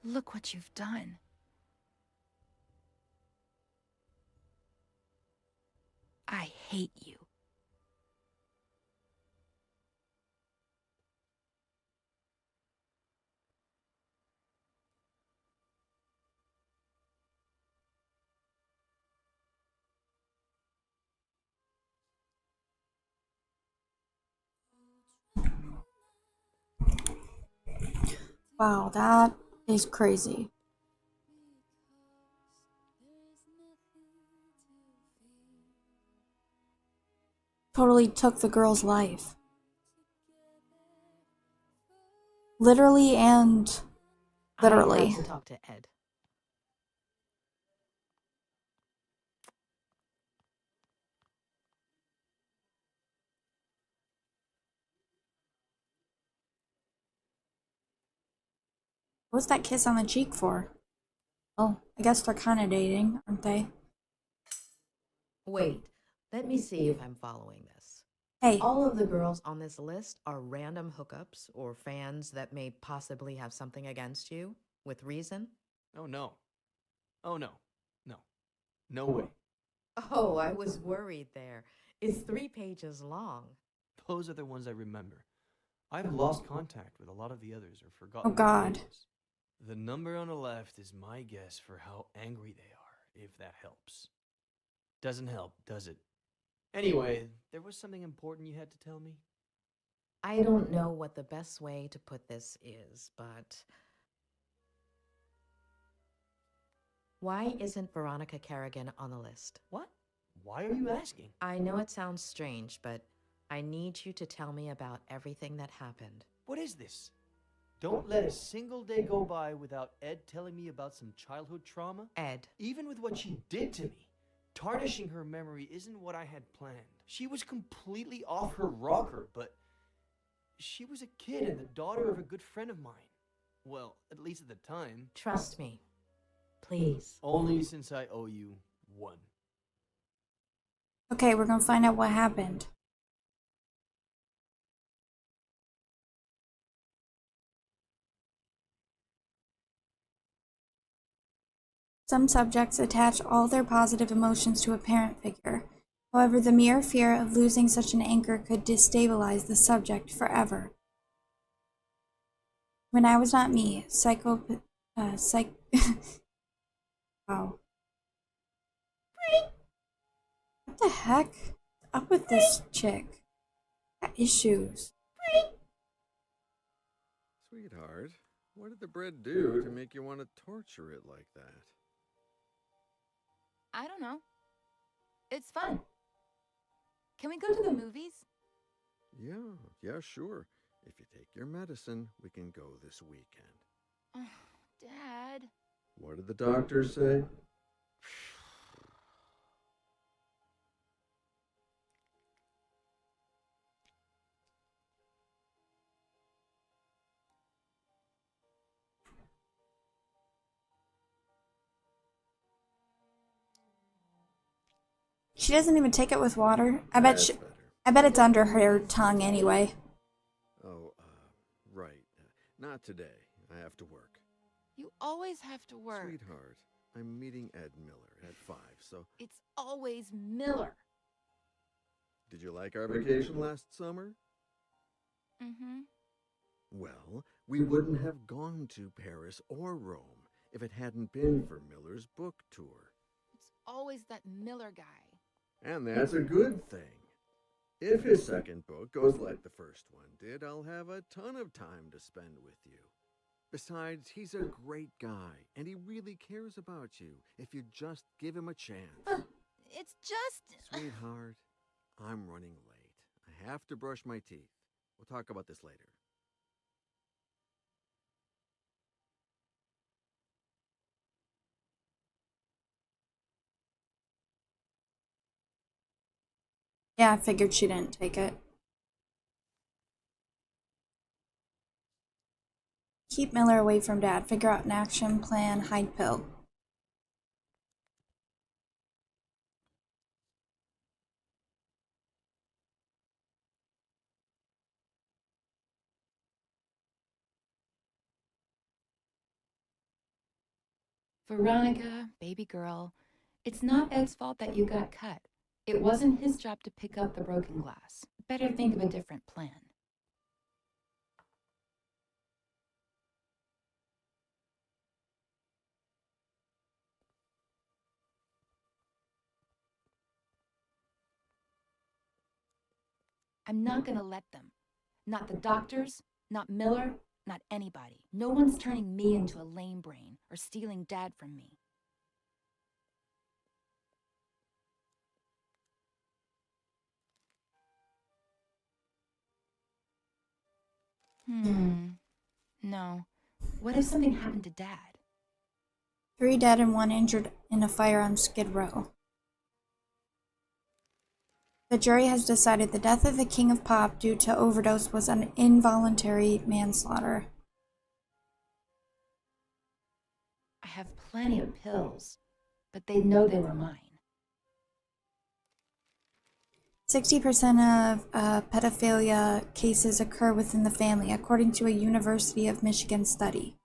Look what you've done. I hate you. Wow, that is crazy. Totally took the girl's life. Literally and I literally. had to talk to Ed. What's that kiss on the cheek for? Oh, I guess they're kind of dating, aren't they? Wait, let me see if I'm following this. Hey. All of the girls on this list are random hookups or fans that may possibly have something against you, with reason? Oh, no. Oh, no. No. No way. Oh, I was worried there. It's 3 pages long. Those are the ones I remember. I've lost contact with a lot of the others or forgotten Oh, God. their names. The number on the left is my guess for how angry they are, if that helps. Doesn't help, does it? Anyway, there was something important you had to tell me? I don't know what the best way to put this is, but... Why isn't Veronica Kerrigan on the list? What? Why are you asking? I know it sounds strange, but I need you to tell me about everything that happened. What is this? Don't let a single day go by without Ed telling me about some childhood trauma. Ed. Even with what she did to me, tarnishing her memory isn't what I had planned. She was completely off her rocker, but she was a kid and the daughter of a good friend of mine. Well, at least at the time. Trust me. Please. Only since I owe you one. Okay, we're gonna find out what happened. Some subjects attach all their positive emotions to a parent figure. However, the mere fear of losing such an anchor could destabilize the subject forever. When I was not me, wow. What the heck? What's up with this chick? Got issues. Sweetheart, what did the bread do to make you want to torture it like that? I don't know. It's fun. Can we go to the movies? Yeah, sure. If you take your medicine, we can go this weekend. Oh, Dad. What did the doctor say? She doesn't even take it with water. I bet That's better. I bet it's under her tongue anyway. Oh, right. Not today. I have to work. You always have to work. Sweetheart, I'm meeting Ed Miller at 5, so... It's always Miller. Did you like our vacation last summer? Mm-hmm. Well, we wouldn't have gone to Paris or Rome if it hadn't been for Miller's book tour. It's always that Miller guy. And that's a good thing. If his second book goes like the first one did, I'll have a ton of time to spend with you. Besides, he's a great guy, and he really cares about you if you just give him a chance. It's just... Sweetheart, I'm running late. I have to brush my teeth. We'll talk about this later. Yeah, I figured she didn't take it. Keep Miller away from Dad. Figure out an action plan. Hide pill. Veronica, baby girl, it's not Ed's fault that you got cut. It wasn't his job to pick up the broken glass. Better think of a different plan. I'm not gonna let them. Not the doctors, not Miller, not anybody. No one's turning me into a lame brain or stealing Dad from me. No. What if something happened to Dad? 3 dead and 1 injured in a fire on Skid Row. The jury has decided the death of the King of Pop due to overdose was an involuntary manslaughter. I have plenty of pills, but they'd know they were mine. 60% of pedophilia cases occur within the family, according to a University of Michigan study.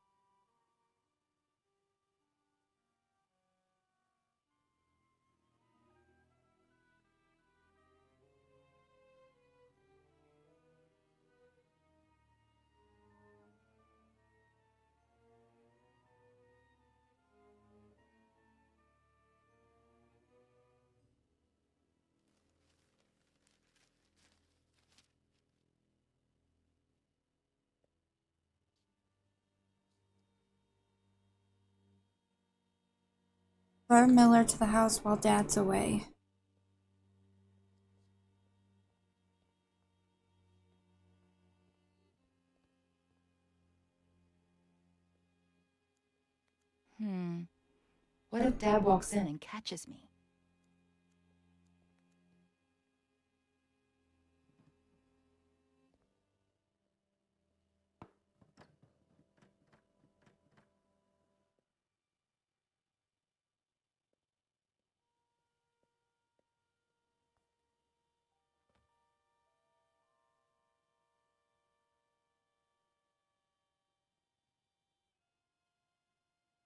Lure Miller to the house while Dad's away. What if Dad walks in and catches me?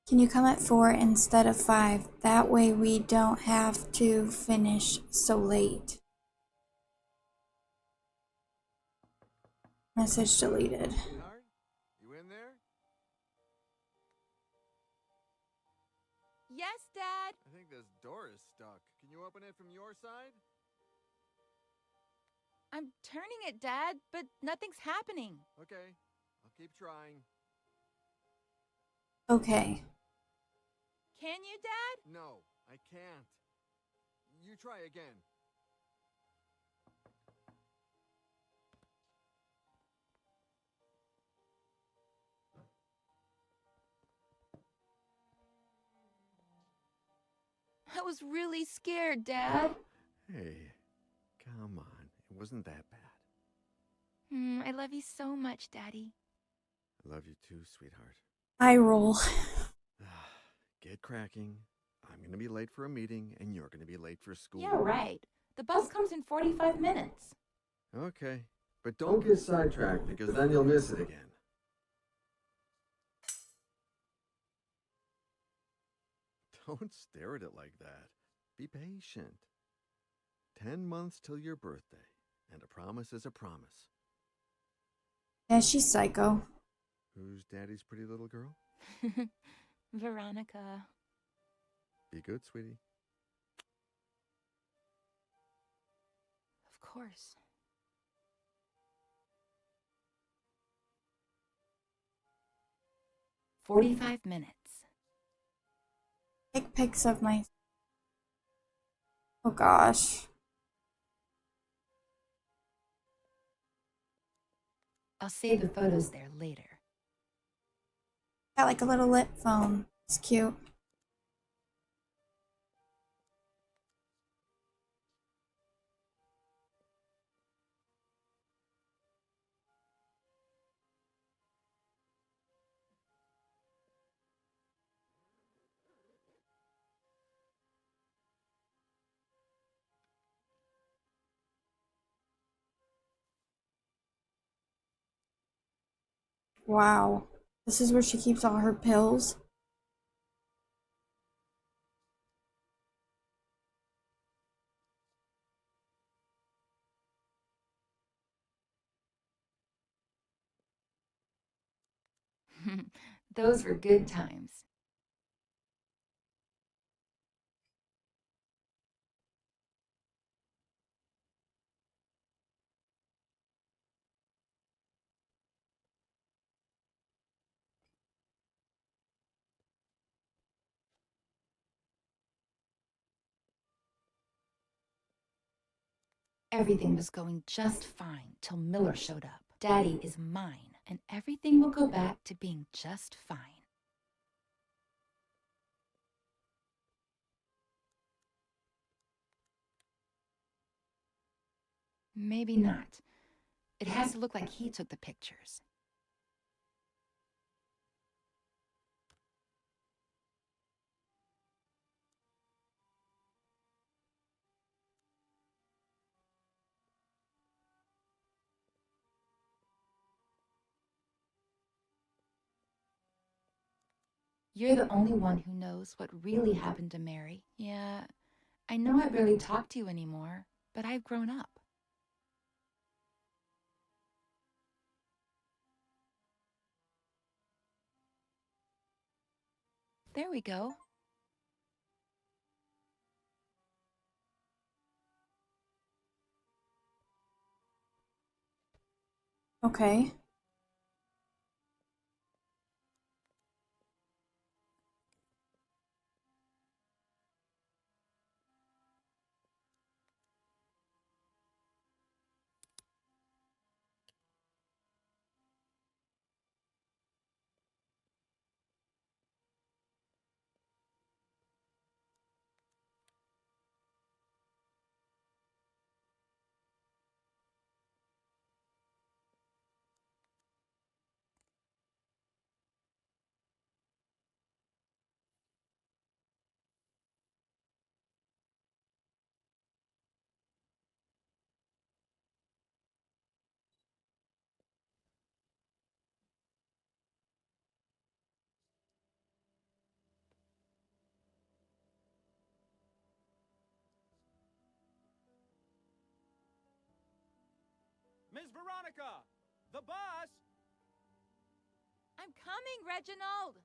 Can you come at 4 instead of 5? That way we don't have to finish so late. Message deleted. Sweetheart, you in there? Yes, Dad. I think this door is stuck. Can you open it from your side? I'm turning it, Dad, but nothing's happening. Okay, I'll keep trying. Okay. Can you, Dad? No, I can't. You try again. I was really scared, Dad. Hey, come on. It wasn't that bad. I love you so much, Daddy. I love you too, sweetheart. I roll. Get cracking. I'm gonna be late for a meeting, and you're gonna be late for school. Yeah, right. The bus comes in 45 minutes. Okay, but don't get sidetracked, because then you'll miss it again. Don't stare at it like that. Be patient. 10 months till your birthday, and a promise is a promise. Yeah, she's psycho. Who's Daddy's pretty little girl? Veronica. Be good, sweetie. Of course. "45 minutes. Take pics of my... Oh gosh. I'll save the photos there later." Got like a little lit phone. It's cute. Wow. This is where she keeps all her pills. Those were good times. Everything was going just fine till Miller showed up. Daddy is mine, and everything will go back to being just fine. Maybe not. It has to look like he took the pictures. You're the only one who knows what really happened to Mary. Yeah, I know I barely talk to you anymore, but I've grown up. There we go. Okay. Miss Veronica! The bus! I'm coming, Reginald!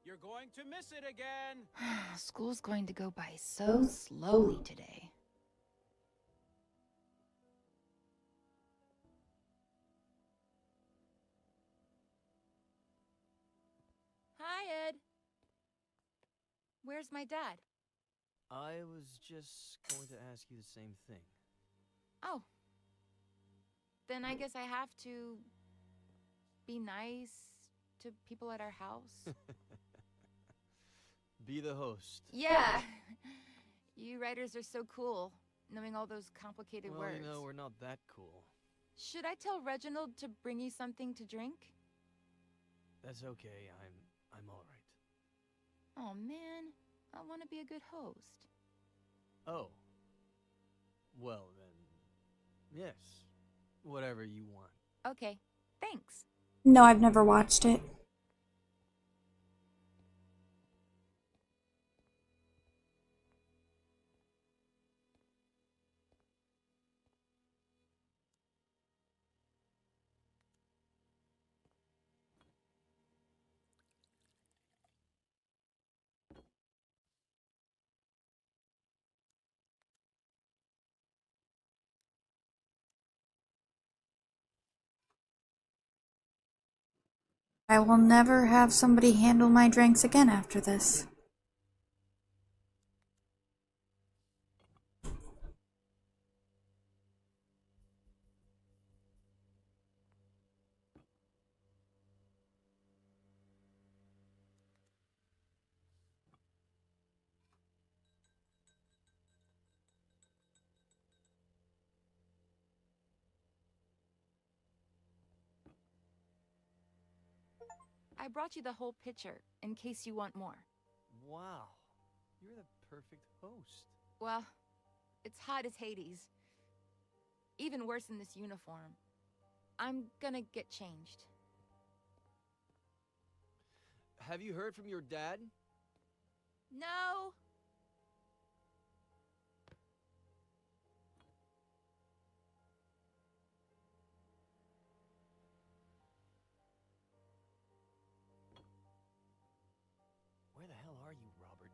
You're going to miss it again! School's going to go by so slowly today. Hi, Ed. Where's my dad? I was just going to ask you the same thing. Oh. Then I guess I have to be nice to people at our house. Be the host. Yeah. You writers are so cool, knowing all those complicated Well, words. you know, we're not that cool. Should I tell Reginald to bring you something to drink? That's okay. I'm all right. Oh man, I want to be a good host. Oh. Well, then, yes. Whatever you want. Okay, thanks. No, I've never watched it. I will never have somebody handle my drinks again after this. I brought you the whole pitcher, in case you want more. Wow. You're the perfect host. Well, it's hot as Hades. even worse in this uniform. I'm gonna get changed. Have you heard from your dad? No! Where the hell are you, Robert?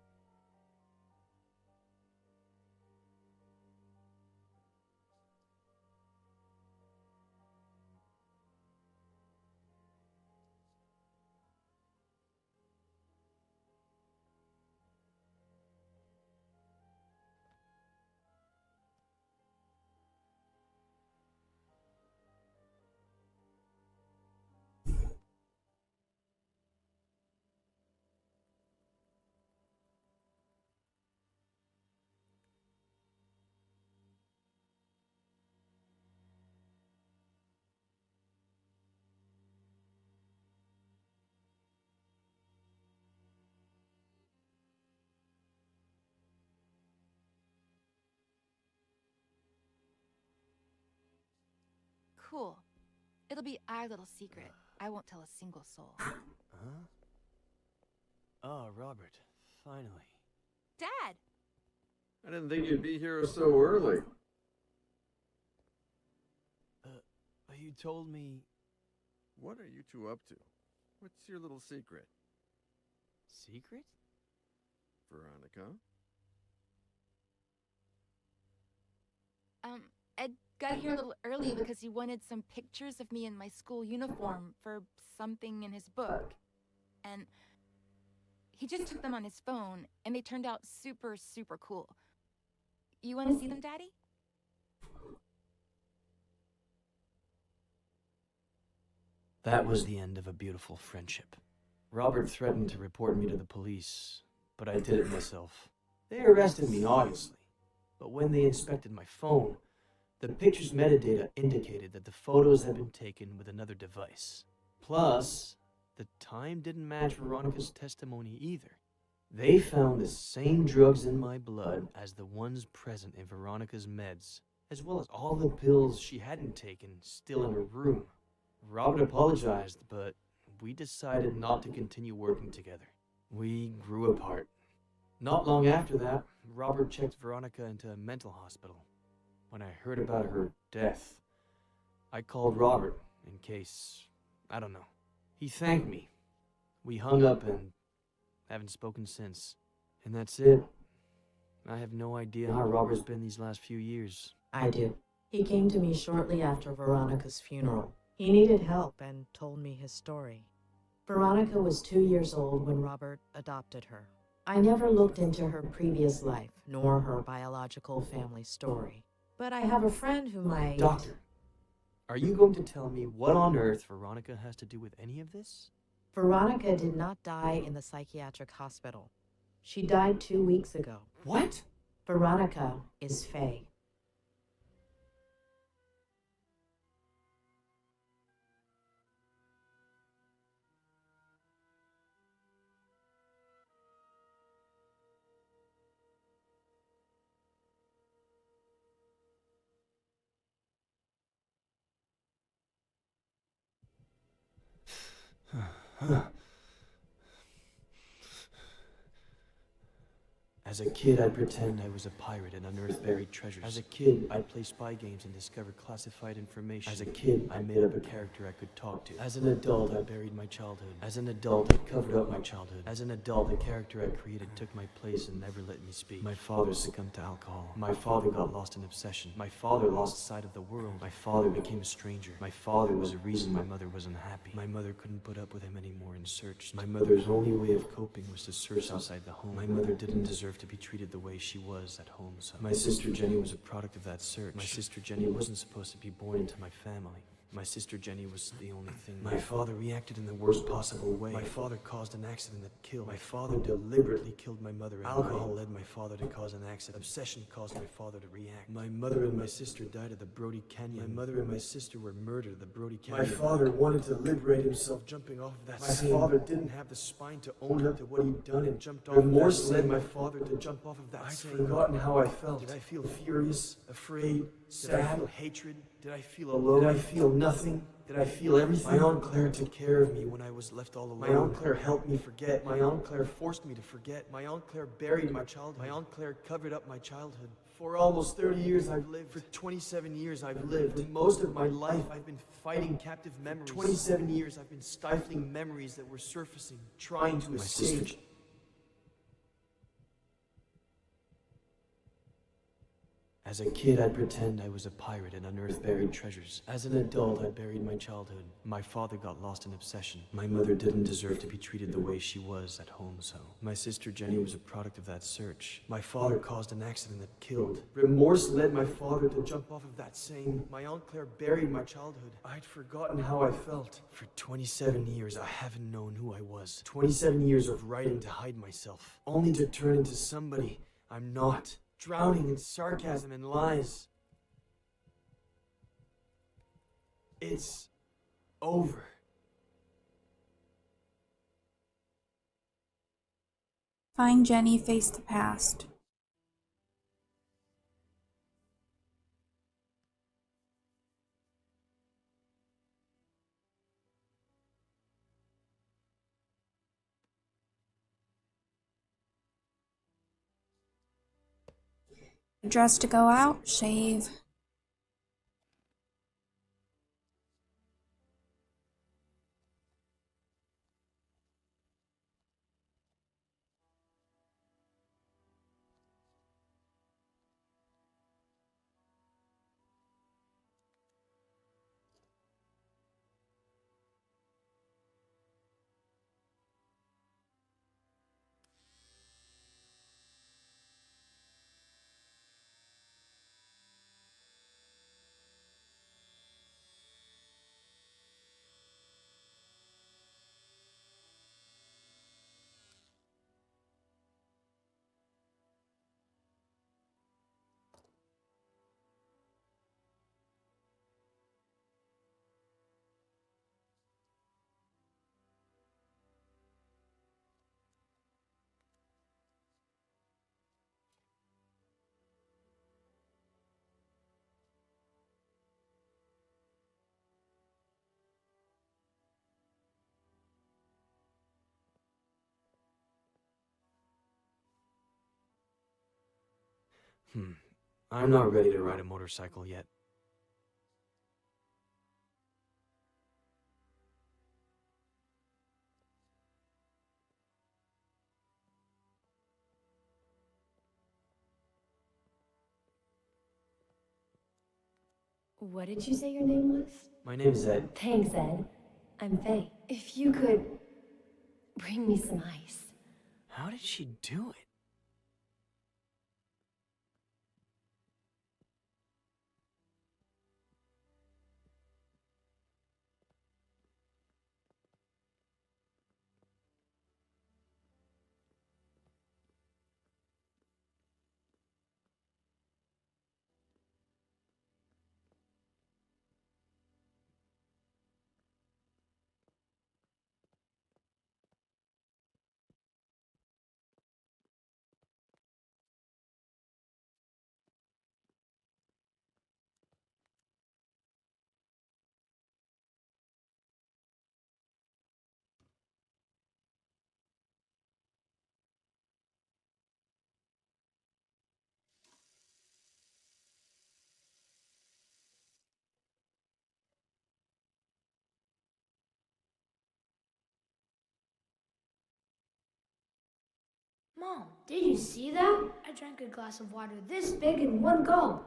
Cool. It'll be our little secret. I won't tell a single soul. Huh? Oh, Robert, finally. Dad! I didn't think you'd be here so early. You told me... What are you two up to? What's your little secret? Secret? Veronica? Ed got here a little early because he wanted some pictures of me in my school uniform for something in his book. And he just took them on his phone, and they turned out super, super cool. You want to see them, Daddy? That was the end of a beautiful friendship. Robert threatened to report me to the police, but I did it myself. They arrested me, obviously. But when they inspected my phone, the picture's metadata indicated that the photos had been taken with another device. Plus, the time didn't match Veronica's testimony either. They found the same drugs in my blood as the ones present in Veronica's meds, as well as all the pills she hadn't taken still in her room. Robert apologized, but we decided not to continue working together. We grew apart. Not long after that, Robert checked Veronica into a mental hospital. When I heard about her death, I called Robert in case, I don't know. He thanked me. We hung up and haven't spoken since. And that's it. I have no idea how Robert's been these last few years. I do. He came to me shortly after Veronica's funeral. He needed help and told me his story. Veronica was 2 years old when Robert adopted her. I never looked into her previous life, nor her biological family story. But I have a friend who might... Doctor, are you going to tell me what on earth Veronica has to do with any of this? Veronica did not die in the psychiatric hospital. She died 2 weeks ago. What? Veronica is Faye. As a kid, I'd pretend I was a pirate and unearth buried treasures. As a kid, I'd play spy games and discover classified information. As a kid, I made up a character I could talk to. As an adult, I buried my childhood. As an adult, I covered up my childhood. As an adult, the character I created took my place and never let me speak. My father succumbed to alcohol. My father got lost in obsession. My father lost sight of the world. My father became a stranger. My father was the reason my mother was unhappy. My mother couldn't put up with him anymore and searched. My mother's only way of coping was to search outside the home. My mother didn't deserve to be treated the way she was at home, so my sister Jenny was a product of that search. My sister Jenny wasn't supposed to be born into my family. My sister Jenny was the only thing. My father reacted in the worst possible way. My father caused an accident that killed. My father deliberately killed my mother. Alcohol led my father to cause an accident. Obsession caused my father to react. My mother and my sister died at the Brody Canyon. My mother and my sister were murdered at the Brody Canyon. My father wanted to liberate himself jumping off of that scene. My father didn't have the spine to own up to what he'd done and jumped off. Remorse led my father to jump off of that scene. I'd forgotten how I felt. Did I feel furious, afraid, sad? Did I feel hatred? Did I feel alone? Did I feel nothing? Did I feel everything? My Aunt Claire took care of me when I was left all alone. My Aunt Claire helped me forget. My Aunt Claire forced me to forget. My Aunt Claire buried my childhood. My Aunt Claire covered up my childhood. For almost 30 years I've lived. For 27 years I've lived. And most of my life I've been fighting captive memories. For 27 years I've been stifling memories that were surfacing, trying to escape. As a kid, I'd pretend I was a pirate and unearth buried treasures. As an adult, I buried my childhood. My father got lost in obsession. My mother didn't deserve to be treated the way she was at home, so. My sister Jenny was a product of that search. My father caused an accident that killed. Remorse led my father to jump off of that same. My Aunt Claire buried my childhood. I'd forgotten how I felt. For 27 years, I haven't known who I was. 27 years of writing to hide myself, only to turn into somebody I'm not. Drowning in sarcasm and lies. It's over. Find Jenny, face the past. Dress to go out, shave. I'm not ready to ride a motorcycle yet. What did you say your name was? My name is Ed. Thanks, Ed. I'm Faye. If you could bring me some ice. How did she do it? Mom, did you see that? I drank a glass of water this big in one go.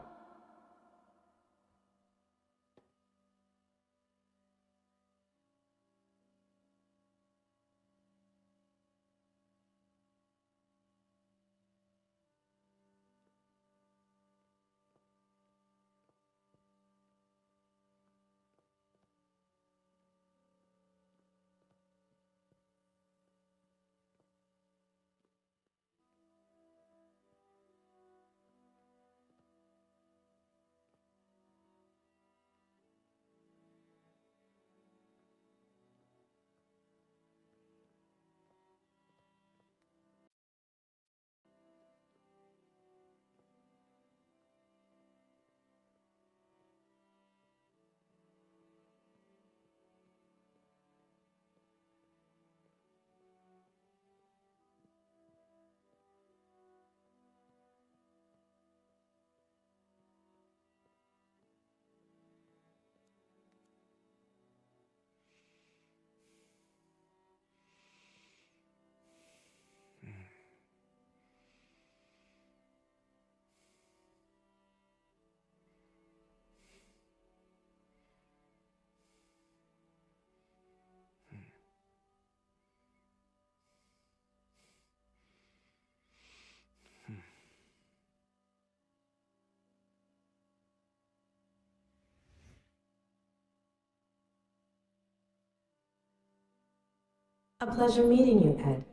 A pleasure meeting you, Ed.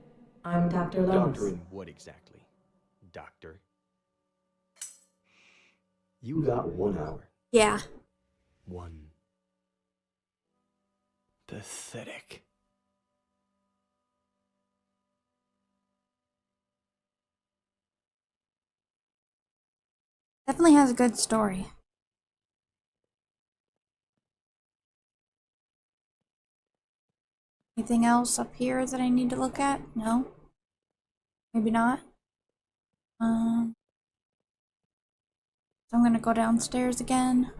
I'm Dr. Lomas. Doctor in what exactly? Doctor? You got 1 hour. Yeah. One. Pathetic. Definitely has a good story. Anything else up here that I need to look at? No? Maybe not? So I'm gonna go downstairs again.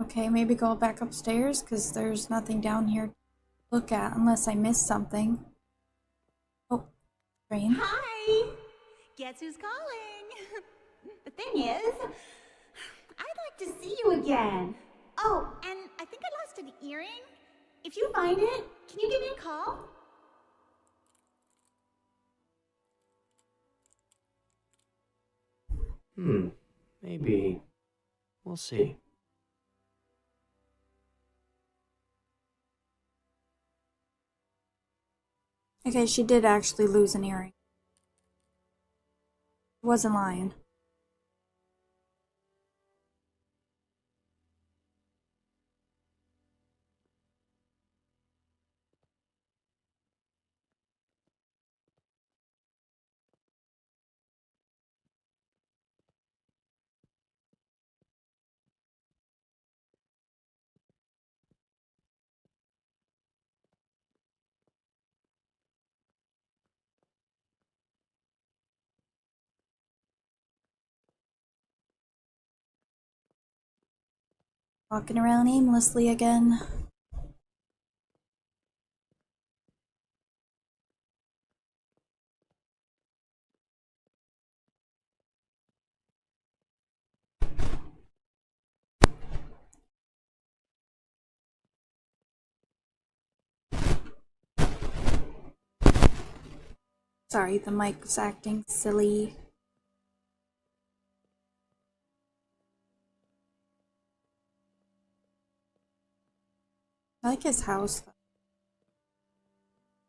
Okay, maybe go back upstairs because there's nothing down here to look at unless I missed something. Oh, train. Hi! Guess who's calling? The thing is, I'd like to see you again. Oh, and I think I lost an earring. If you find it, can you give me a call? Maybe. We'll see. Okay, she did actually lose an earring. Wasn't lying. Walking around aimlessly again. Sorry, the mic was acting silly. I like his house, though.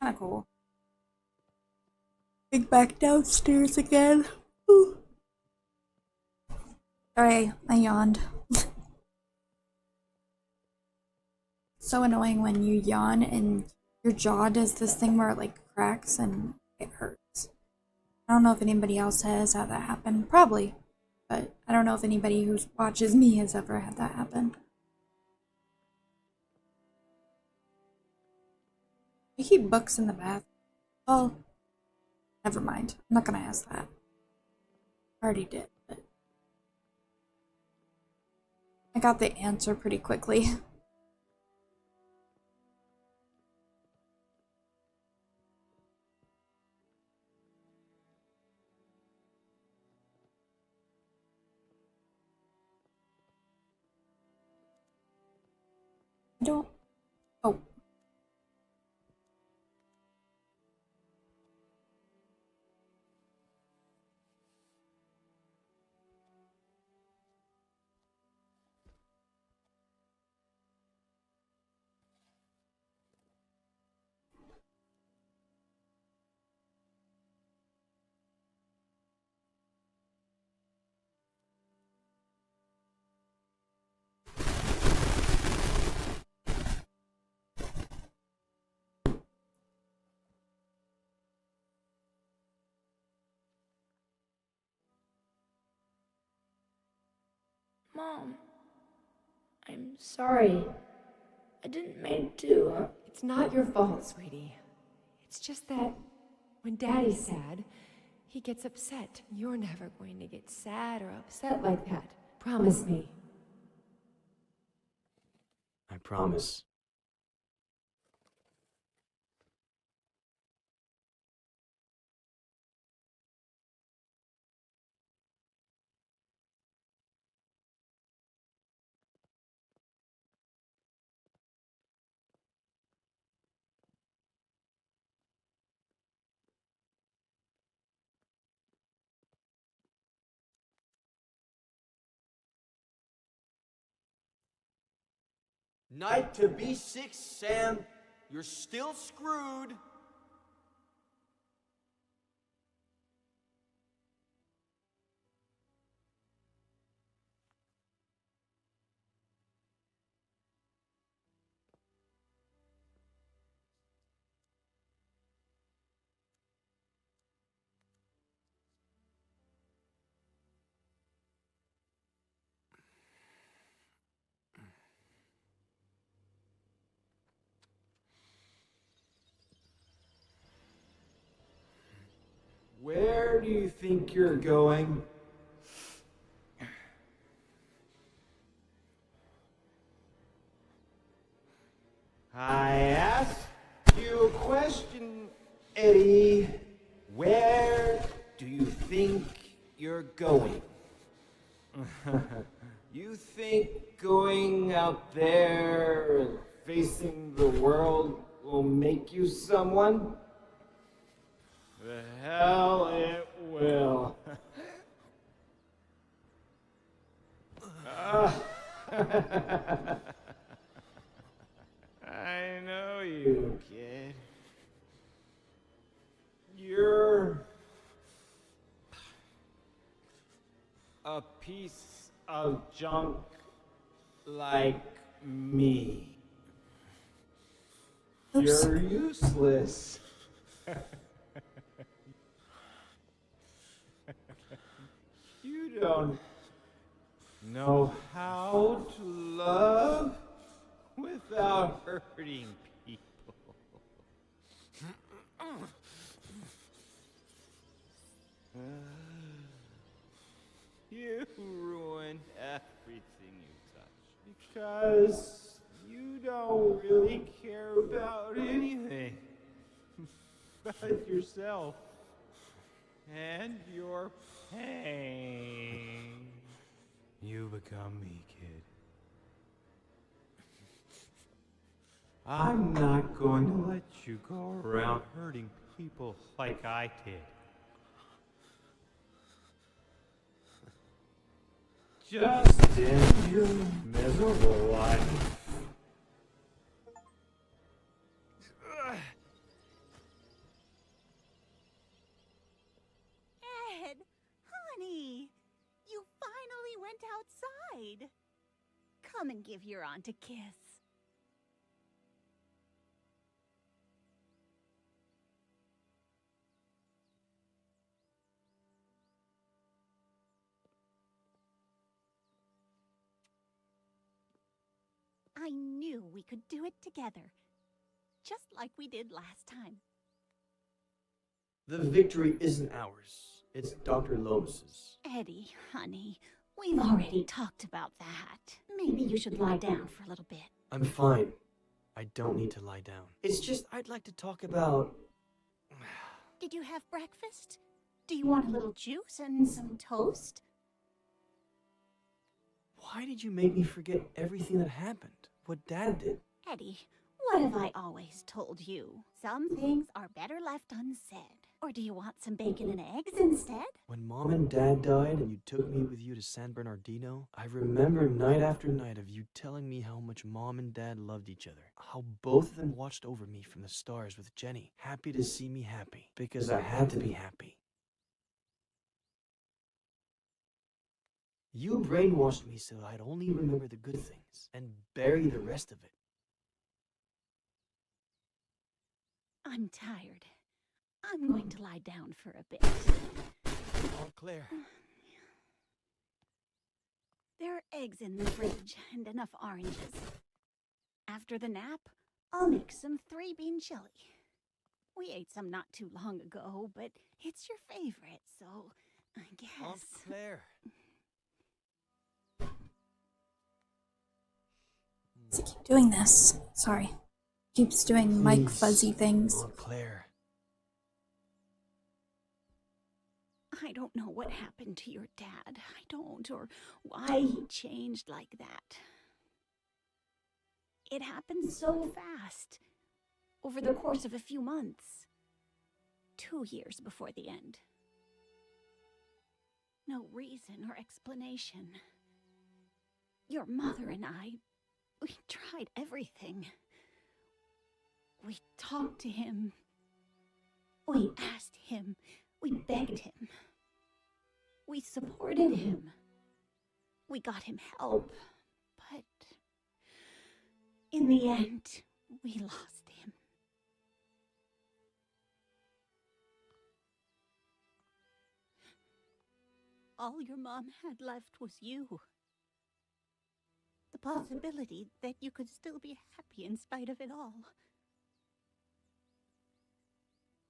Kinda cool. Going back downstairs again. Ooh. Sorry, I yawned. So annoying when you yawn and your jaw does this thing where it like cracks and it hurts. I don't know if anybody else has had that happen. Probably. But I don't know if anybody who watches me has ever had that happen. You keep books in the bath. Oh, never mind. I'm not gonna ask that. I already did, but I got the answer pretty quickly. I don't. Oh. Mom, I'm sorry. I didn't mean to. It's not your fault, sweetie. It's just that when Daddy's sad, he gets upset. You're never going to get sad or upset like that. Promise me. I promise. Knight to B6, Sam. You're still screwed. Where do you think you're going? I asked you a question, Eddie. Where do you think you're going? You think going out there and facing the world will make you someone? The hell it will. I know you, kid. You're a piece of junk like me. You're useless. You don't know how to love without hurting people. You ruin everything you touch because you don't really care about anything but yourself and your pain. You become me, kid. I'm not going to let you go around hurting people like I did. Just end your miserable life. Ed, honey, you finally went outside. Come and give your aunt a kiss. I knew we could do it together, just like we did last time. The victory isn't ours. It's Dr. Lomas's. Eddie, honey, we've already talked about that. Maybe you should lie down for a little bit. I'm fine. I don't need to lie down. It's just I'd like to talk about... Did you have breakfast? Do you want a little juice and some toast? Why did you make me forget everything that happened? What Dad did? Eddie, what have I always told you? Some things are better left unsaid. Or do you want some bacon and eggs instead? When Mom and Dad died and you took me with you to San Bernardino, I remember night after night of you telling me how much Mom and Dad loved each other. How both of them watched over me from the stars with Jenny, happy to see me happy, because I had to be happy. You brainwashed me so I'd only remember the good things and bury the rest of it. I'm tired. I'm going to lie down for a bit. Claire. There are eggs in the fridge and enough oranges. After the nap, I'll make some 3-bean chili. We ate some not too long ago, but it's your favorite, so I guess... Aunt Claire. Does he keep doing this? Sorry. Keeps doing Mike Fuzzy things. Aunt Claire. I don't know what happened to your dad. I don't, or why he changed like that. It happened so fast. Over the course of a few months. 2 years before the end. No reason or explanation. Your mother and I, we tried everything. We talked to him. We asked him. We begged him. We supported him. We got him help. But in the end, we lost him. All your mom had left was you. The possibility that you could still be happy in spite of it all.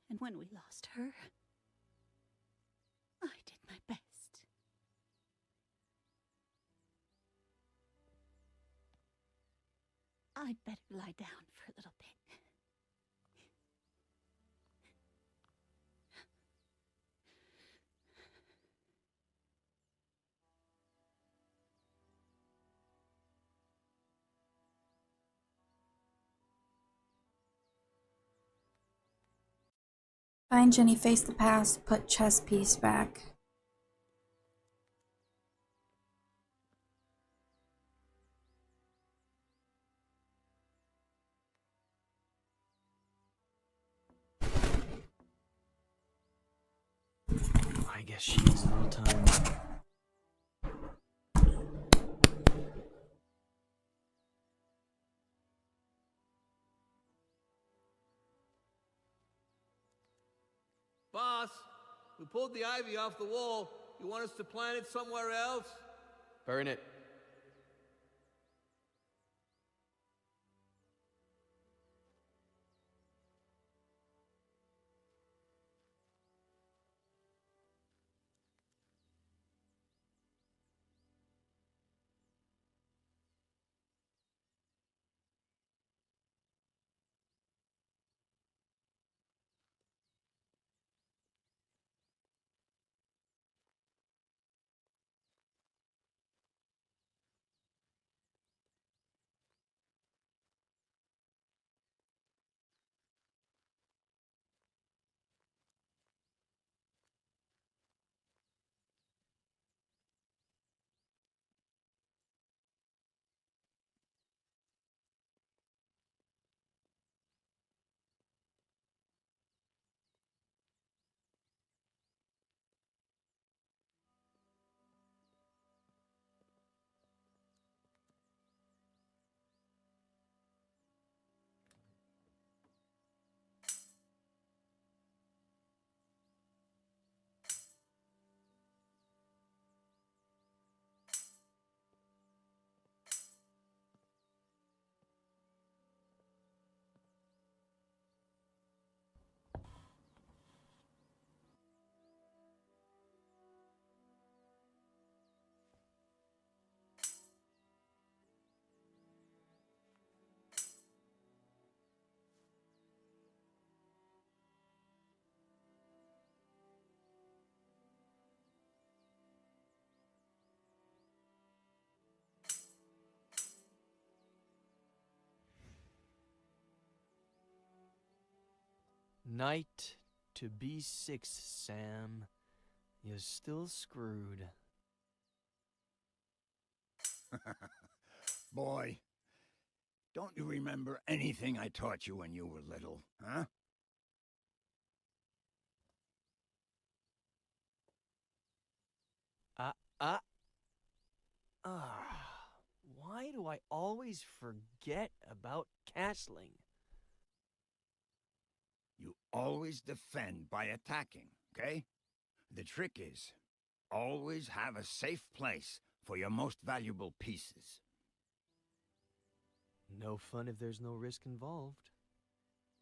And when we lost her, I did my best. I'd better lie down for a little bit. Find Jenny, face the past, put chess piece back. I guess she needs a little time. Boss, we pulled the ivy off the wall. You want us to plant it somewhere else? Burn it. Night to B6, Sam. You're still screwed. Boy, don't you remember anything I taught you when you were little, huh? Why do I always forget about castling? You always defend by attacking, okay? The trick is, always have a safe place for your most valuable pieces. No fun if there's no risk involved.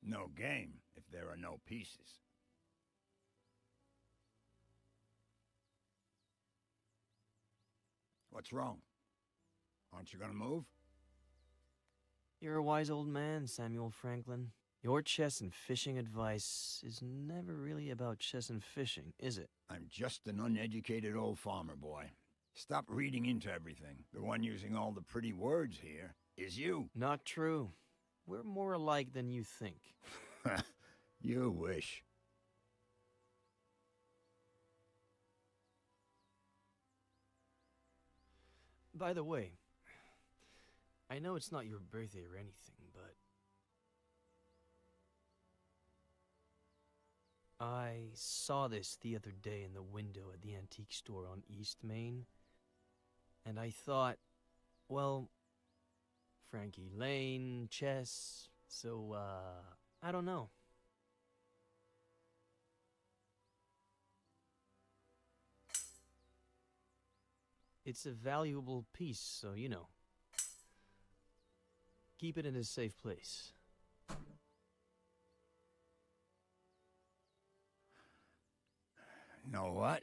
No game if there are no pieces. What's wrong? Aren't you gonna move? You're a wise old man, Samuel Franklin. Your chess and fishing advice is never really about chess and fishing, is it? I'm just an uneducated old farmer boy. Stop reading into everything. The one using all the pretty words here is you. Not true. We're more alike than you think. You wish. By the way, I know it's not your birthday or anything, but I saw this the other day in the window at the antique store on East Main, and I thought, well, Frankie Lane, chess, so, I don't know. It's a valuable piece, so, you know, keep it in a safe place. Know what?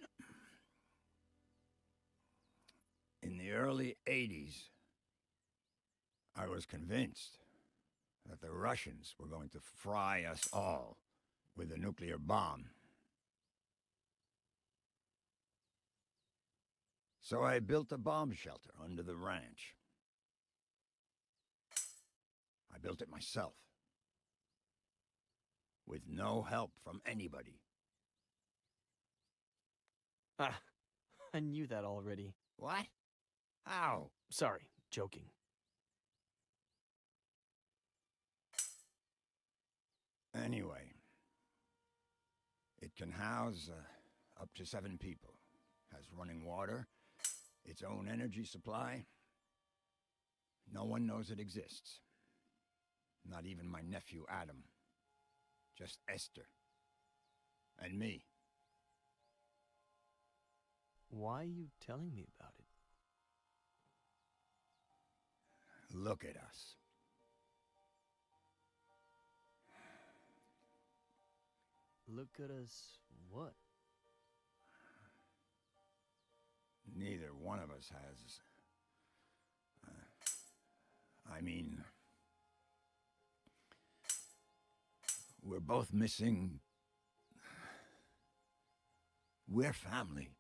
In the early 80s, I was convinced that the Russians were going to fry us all with a nuclear bomb. So I built a bomb shelter under the ranch. I built it myself, with no help from anybody. Ah, I knew that already. What? How? Sorry, joking. Anyway, it can house up to 7 people. Has running water, its own energy supply. No one knows it exists. Not even my nephew Adam. Just Esther. And me. Why are you telling me about it? Look at us. Look at us what? Neither one of us has... I mean... We're both missing... We're family.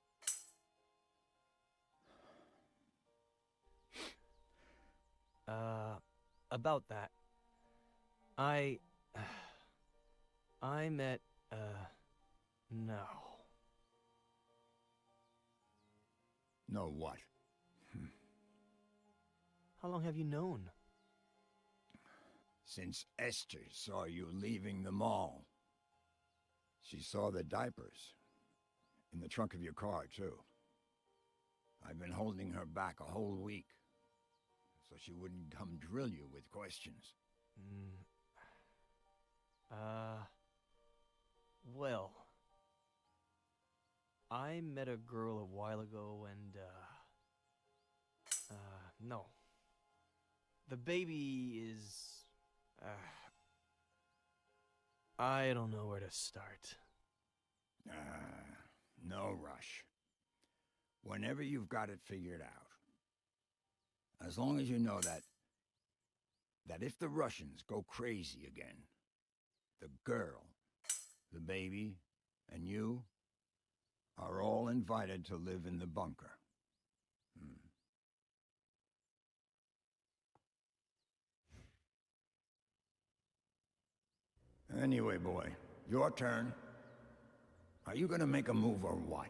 About that. I met, no. Know what? How long have you known? Since Esther saw you leaving the mall. She saw the diapers. In the trunk of your car, too. I've been holding her back a whole week. So she wouldn't come drill you with questions. Well, I met a girl a while ago and, no. The baby is, I don't know where to start. No rush. Whenever you've got it figured out. As long as you know that if the Russians go crazy again, the girl, the baby, and you are all invited to live in the bunker. Anyway, boy, your turn. Are you gonna make a move or what?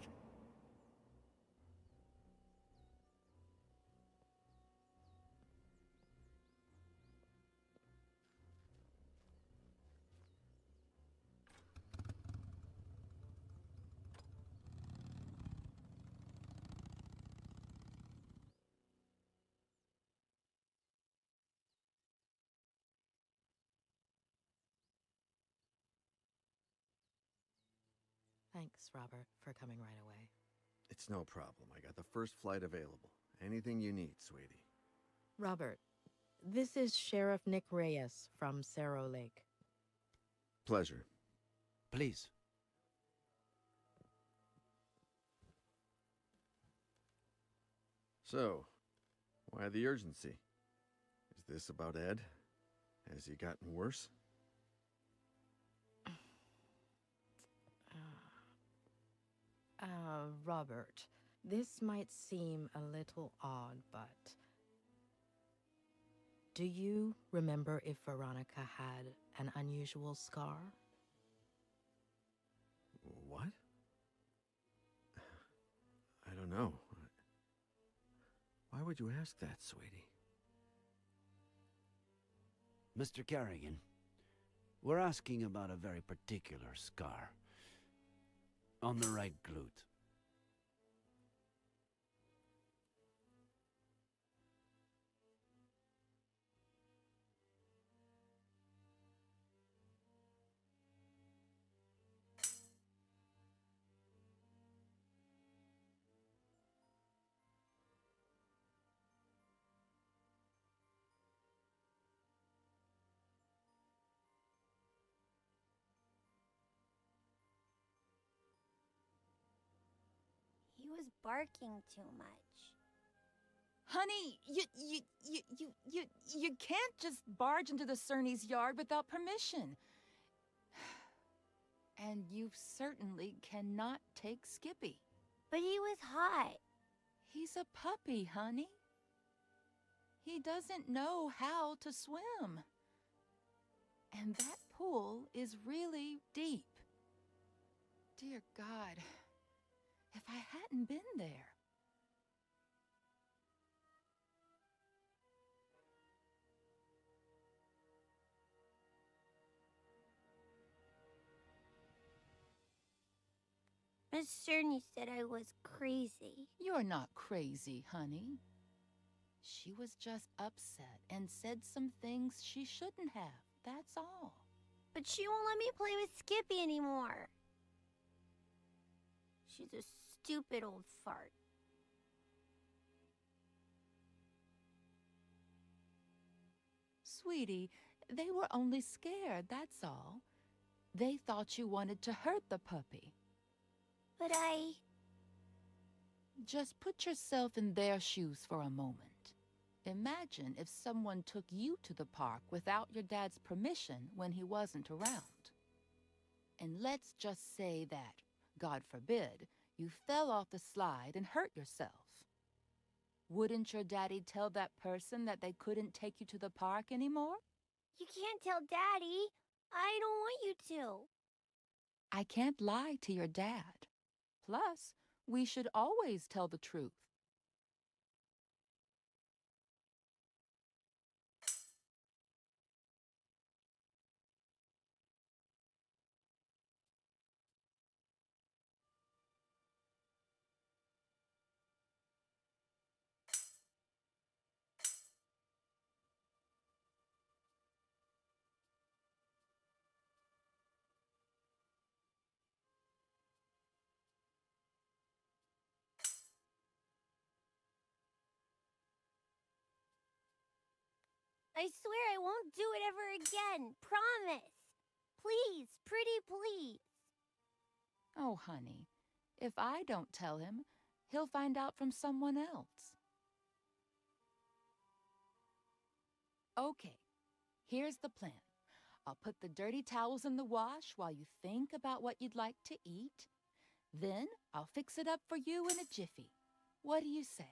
Thanks, Robert, for coming right away. It's no problem. I got the first flight available. Anything you need, sweetie. Robert, this is Sheriff Nick Reyes from Cerro Lake. Pleasure. Please. So, why the urgency? Is this about Ed? Has he gotten worse? Robert, this might seem a little odd, but do you remember if Veronica had an unusual scar? What? I don't know. Why would you ask that, sweetie? Mr. Carrigan, we're asking about a very particular scar. On the right glute. He was barking too much. Honey, you can't just barge into the Cerny's yard without permission. And you certainly cannot take Skippy. But he was hot. He's a puppy, honey. He doesn't know how to swim. And that pool is really deep. Dear God, if I hadn't been there. Miss Cerny said I was crazy. You're not crazy, honey. She was just upset and said some things she shouldn't have. That's all. But she won't let me play with Skippy anymore. She's a stupid old fart. Sweetie, they were only scared, that's all. They thought you wanted to hurt the puppy. But Just put yourself in their shoes for a moment. Imagine if someone took you to the park without your dad's permission when he wasn't around. And let's just say that, God forbid, you fell off the slide and hurt yourself. Wouldn't your daddy tell that person that they couldn't take you to the park anymore? you can't tell Daddy. I don't want you to. I can't lie to your dad. Plus, we should always tell the truth. I swear I won't do it ever again. Promise. Please, pretty please. Oh, honey, if I don't tell him, he'll find out from someone else. Okay, here's the plan. I'll put the dirty towels in the wash while you think about what you'd like to eat. Then I'll fix it up for you in a jiffy. What do you say?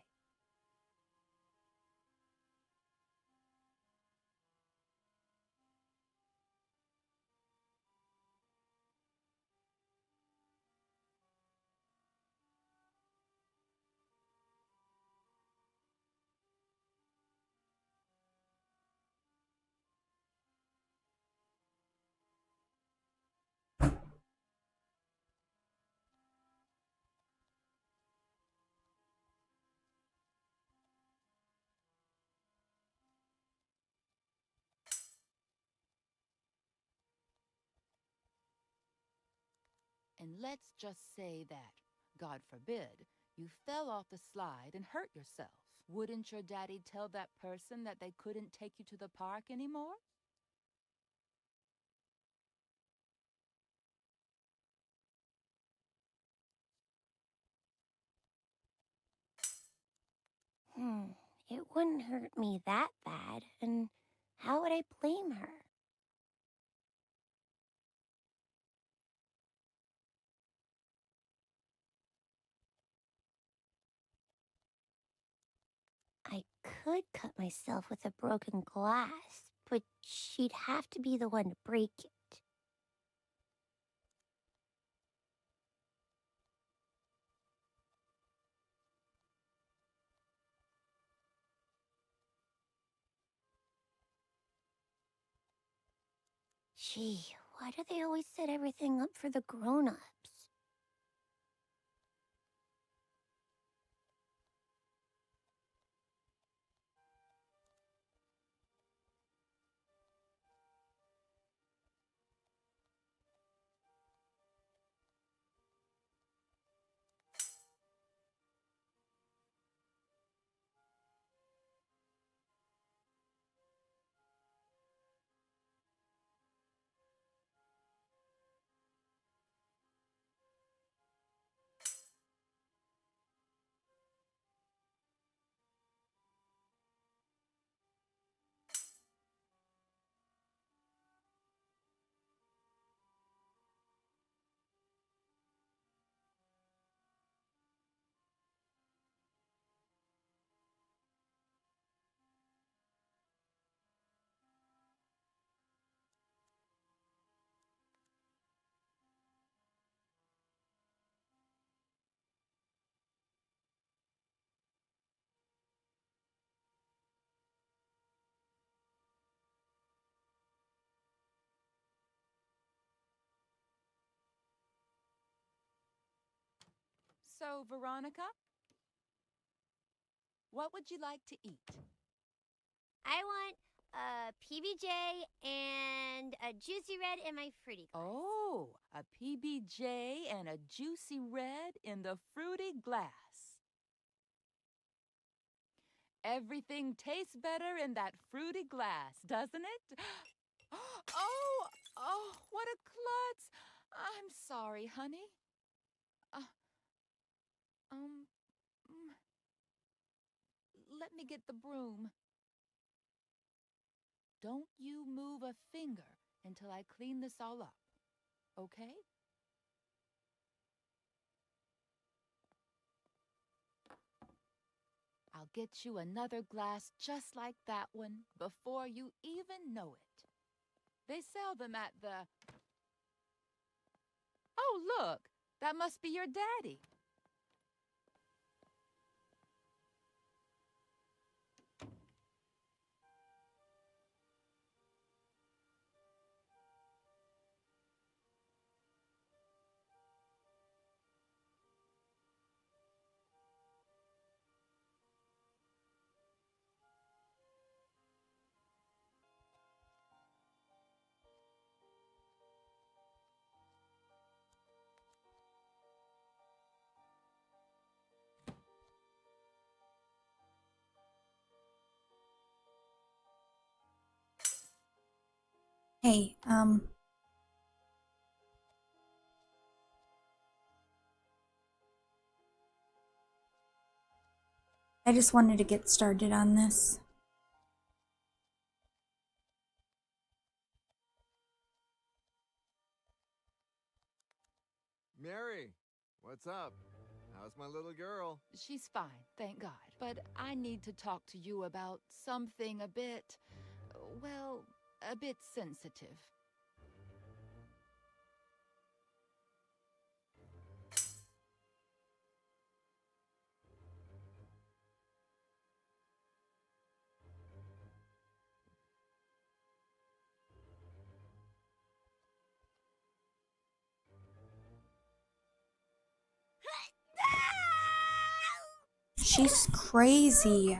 And let's just say that, God forbid, you fell off the slide and hurt yourself. Wouldn't your daddy tell that person that they couldn't take you to the park anymore? It wouldn't hurt me that bad, and how would I blame her? I could cut myself with a broken glass, but she'd have to be the one to break it. Gee, why do they always set everything up for the grown-ups? So, Veronica, what would you like to eat? I want a PBJ and a juicy red in my fruity glass. Oh, a PBJ and a juicy red in the fruity glass. Everything tastes better in that fruity glass, doesn't it? Oh, what a klutz. I'm sorry, honey. Mm, let me get the broom. Don't you move a finger until I clean this all up, okay? I'll get you another glass just like that one before you even know it. They sell them at the... Oh, look, that must be your daddy. Hey, I just wanted to get started on this. Mary, what's up? How's my little girl? She's fine, thank God. But I need to talk to you about something a bit, well, a bit sensitive. She's crazy.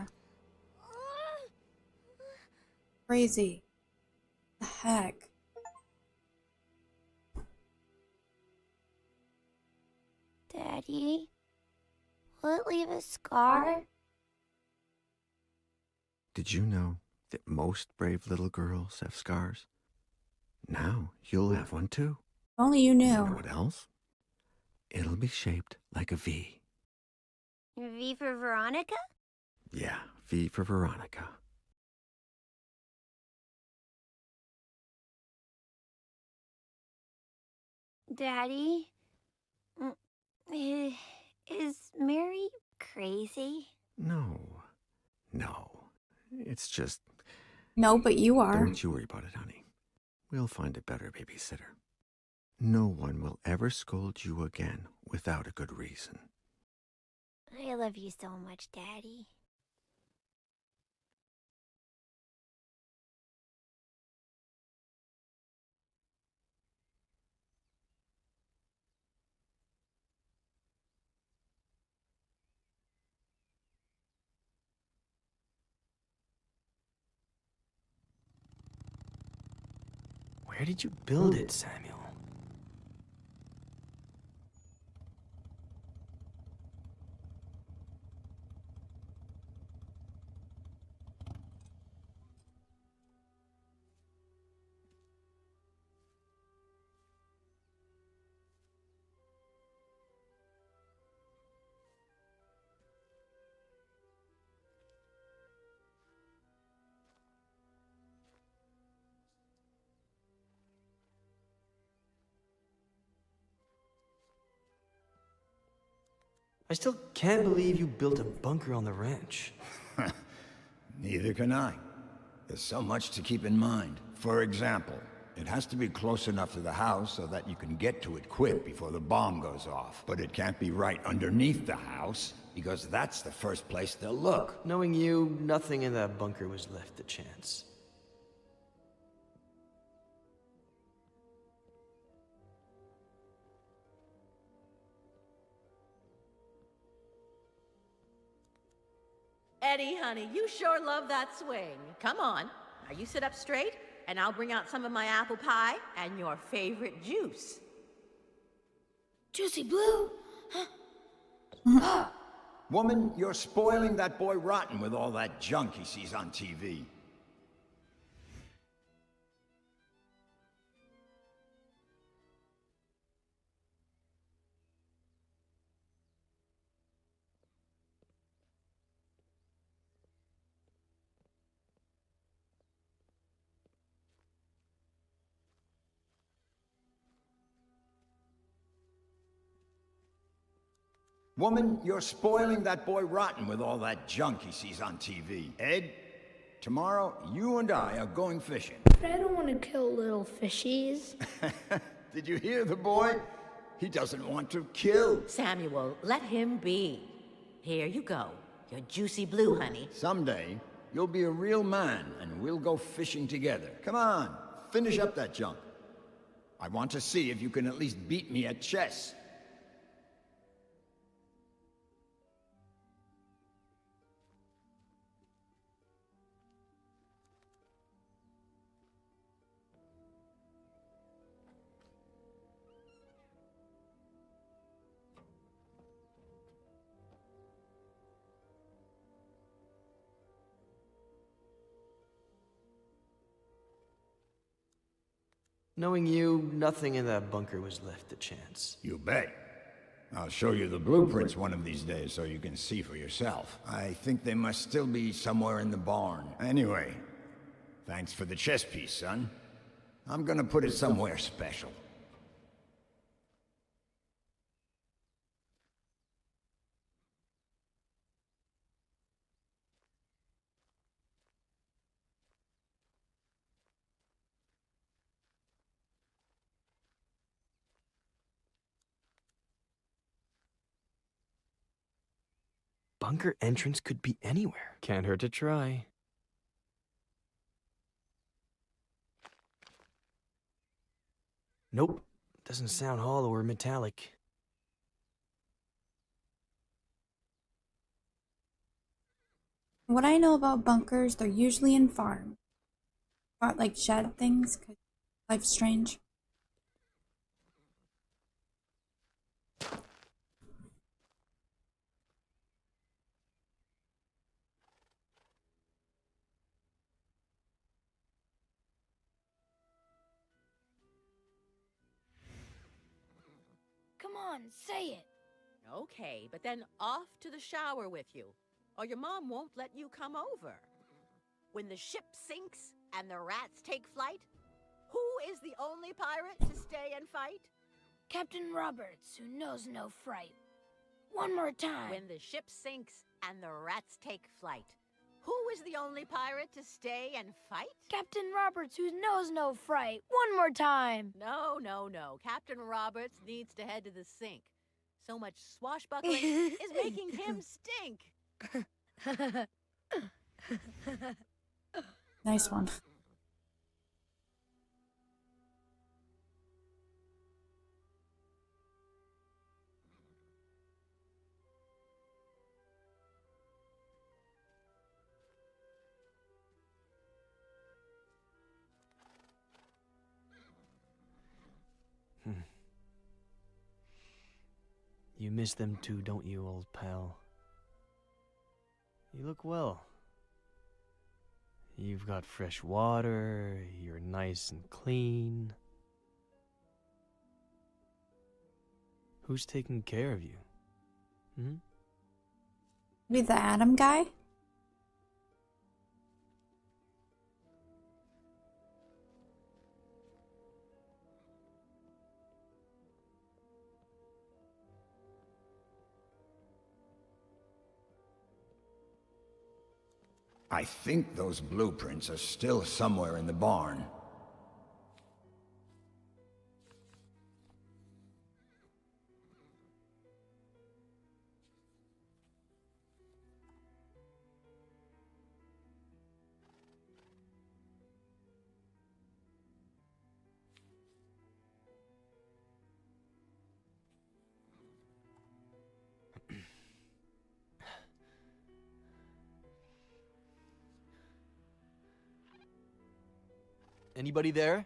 Crazy. The heck? Daddy, will it leave a scar? Did you know that most brave little girls have scars? Now you'll have one too. If only you You know knew. what else? It'll be shaped like a V. V for Veronica? Yeah, V for Veronica. Daddy? Is Mary crazy? No. It's just... No, but you are. Don't you worry about it, honey. We'll find a better babysitter. No one will ever scold you again without a good reason. I love you so much, Daddy. Where did you build it, Samuel? I still can't believe you built a bunker on the ranch. Neither can I. There's so much to keep in mind. For example, it has to be close enough to the house so that you can get to it quick before the bomb goes off. But it can't be right underneath the house, because that's the first place they'll look. Knowing you, nothing in that bunker was left to chance. Eddie, honey, you sure love that swing. Come on. Now you sit up straight, and I'll bring out some of my apple pie and your favorite juice. Juicy Blue? Woman, you're spoiling that boy rotten with all that junk he sees on TV. Woman, you're spoiling that boy rotten with all that junk he sees on TV. Ed, tomorrow you and I are going fishing. But I don't want to kill little fishies. Did you hear the boy? He doesn't want to kill. Samuel, let him be. Here you go. Your juicy blue, honey. Someday, you'll be a real man and we'll go fishing together. Come on, finish up that junk. I want to see if you can at least beat me at chess. Knowing you, nothing in that bunker was left to chance. You bet. I'll show you the blueprints one of these days so you can see for yourself. I think they must still be somewhere in the barn. Anyway, thanks for the chess piece, son. I'm gonna put it somewhere special. Bunker entrance could be anywhere. Can't hurt to try. Nope. Doesn't sound hollow or metallic. What I know about bunkers, they're usually in farms. Like shed things, 'cause life's strange. on, say it. Okay, but then off to the shower with you, or your mom won't let you come over. When the ship sinks and the rats take flight, who is the only pirate to stay and fight? Captain Roberts, who knows no fright. One more time. When the ship sinks and the rats take flight, who is the only pirate to stay and fight? Captain Roberts, who knows no fright. One more time. No, no, no. Captain Roberts needs to head to the sink. So much swashbuckling is making him stink. Nice one. You miss them too, don't you, old pal? You look well. You've got fresh water, you're nice and clean. Who's taking care of you? Hmm? Maybe the Adam guy? I think those blueprints are still somewhere in the barn. Anybody there?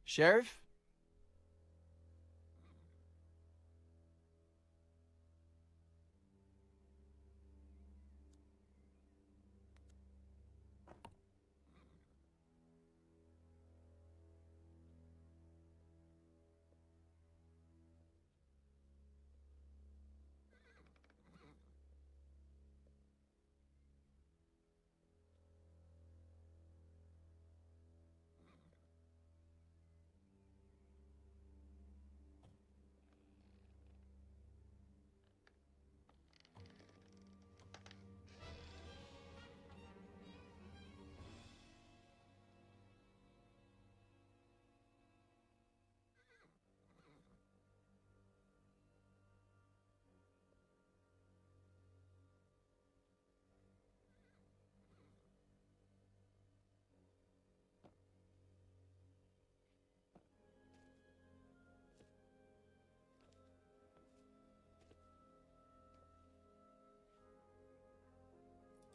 Sheriff?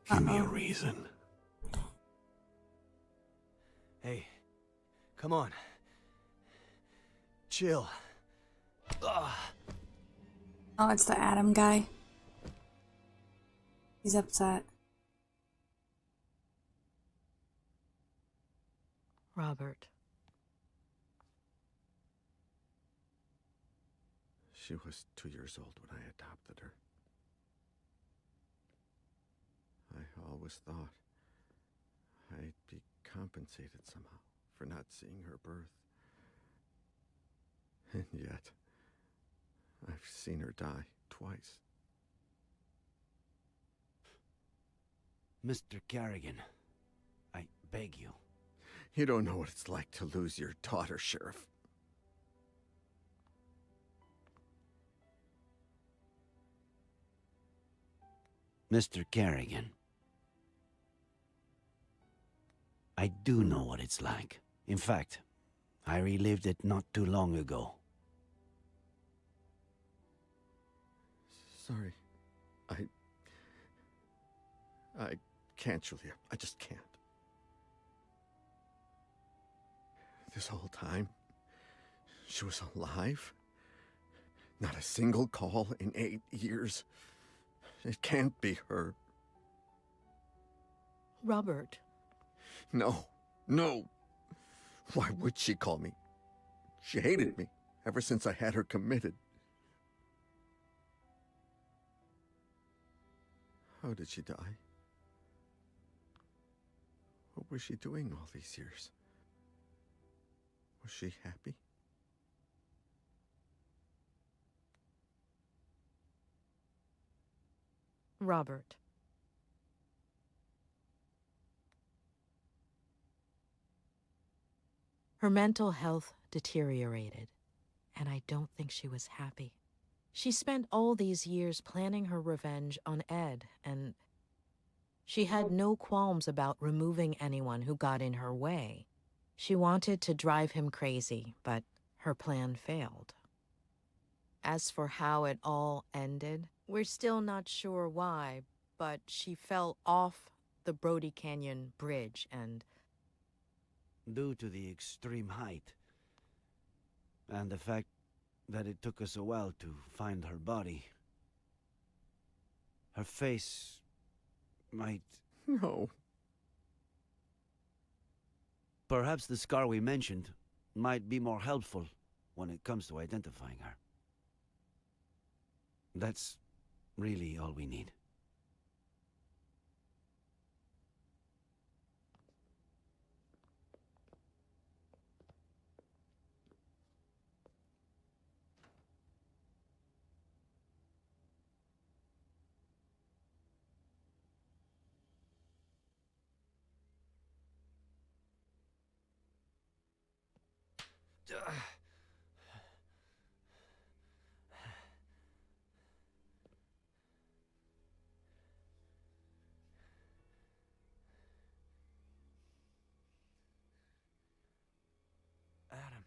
Give me a reason. Hey, come on. Chill. Ugh. Oh, it's the Adam guy. He's upset. Robert. She was 2 years old when I adopted her. I always thought I'd be compensated somehow for not seeing her birth. And yet, I've seen her die twice. Mr. Kerrigan, I beg you. You don't know what it's like to lose your daughter, Sheriff. Mr. Kerrigan, I do know what it's like. In fact, I relived it not too long ago. Sorry. I can't, Julia. I just can't. This whole time, she was alive. Not a single call in 8 years. It can't be her. Robert. No. Why would she call me? She hated me ever since I had her committed. How did she die? What was she doing all these years? Was she happy? Robert. Her mental health deteriorated, and I don't think she was happy. She spent all these years planning her revenge on Ed, and she had no qualms about removing anyone who got in her way. She wanted to drive him crazy, but her plan failed. As for how it all ended, we're still not sure why, but she fell off the Brody Canyon Bridge and... Due to the extreme height, and the fact that it took us a while to find her body, her face might... No. Perhaps the scar we mentioned might be more helpful when it comes to identifying her. That's really all we need. Adam.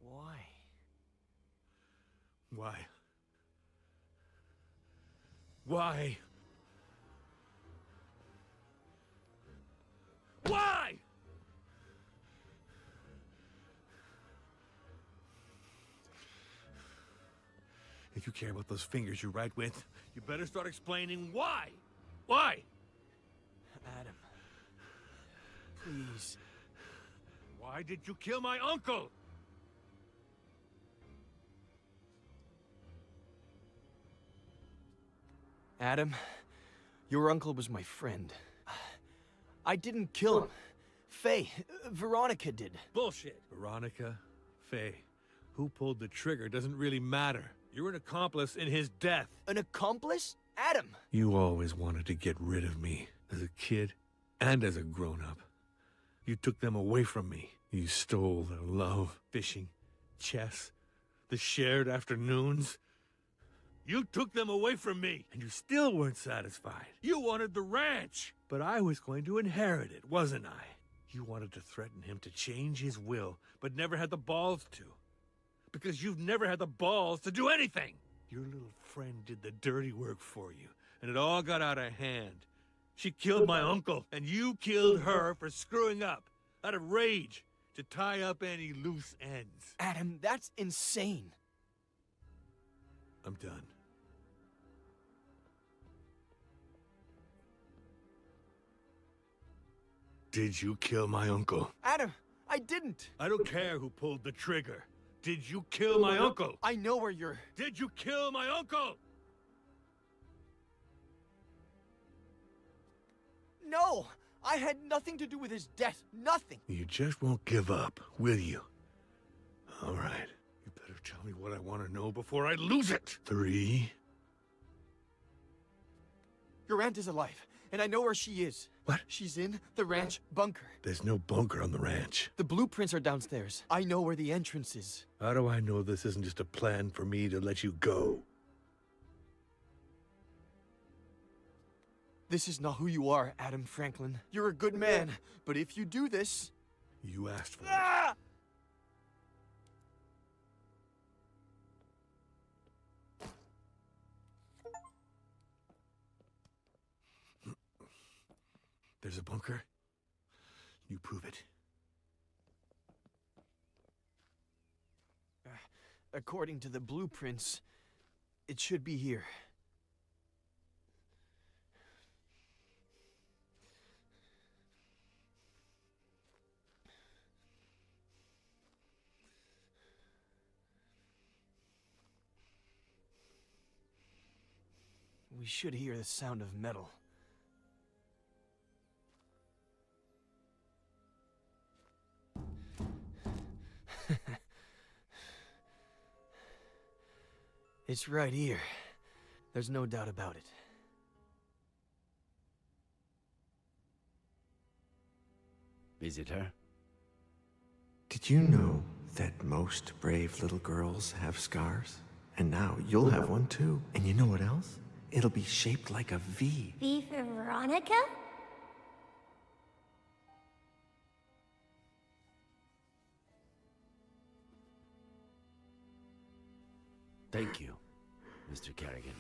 Why? Why? Why? Why? If you care about those fingers you write with, you better start explaining why. Why? Adam. Please. Why did you kill my uncle? Adam, your uncle was my friend. I didn't kill him. Faye, Veronica did. Bullshit. Veronica, Faye, who pulled the trigger doesn't really matter. You're an accomplice in his death. An accomplice? Adam! You always wanted to get rid of me, as a kid and as a grown-up. You took them away from me. You stole their love, fishing, chess, the shared afternoons. You took them away from me, and you still weren't satisfied. You wanted the ranch, but I was going to inherit it, wasn't I? You wanted to threaten him to change his will, but never had the balls to. Because you've never had the balls to do anything. Your little friend did the dirty work for you, and it all got out of hand. She killed my uncle, and you killed her for screwing up, out of rage, to tie up any loose ends. Adam, that's insane. I'm done. Did you kill my uncle? Adam, I didn't. I don't care who pulled the trigger. Did you kill my uncle? I know where you're... Did you kill my uncle? No! I had nothing to do with his death. Nothing! You just won't give up, will you? All right. You better tell me what I want to know before I lose it. 3. Your aunt is alive, and I know where she is. What? She's in the ranch bunker. There's no bunker on the ranch. The blueprints are downstairs. I know where the entrance is. How do I know this isn't just a plan for me to let you go? This is not who you are, Adam Franklin. You're a good man, but if you do this... You asked for Ah! There's a bunker? You prove it. According to the blueprints, it should be here. We should hear the sound of metal. It's right here. There's no doubt about it. Is it her? Did you know that most brave little girls have scars? And now you'll have one too. And you know what else? It'll be shaped like a V. V for Veronica? Thank you, Mr. Kerrigan.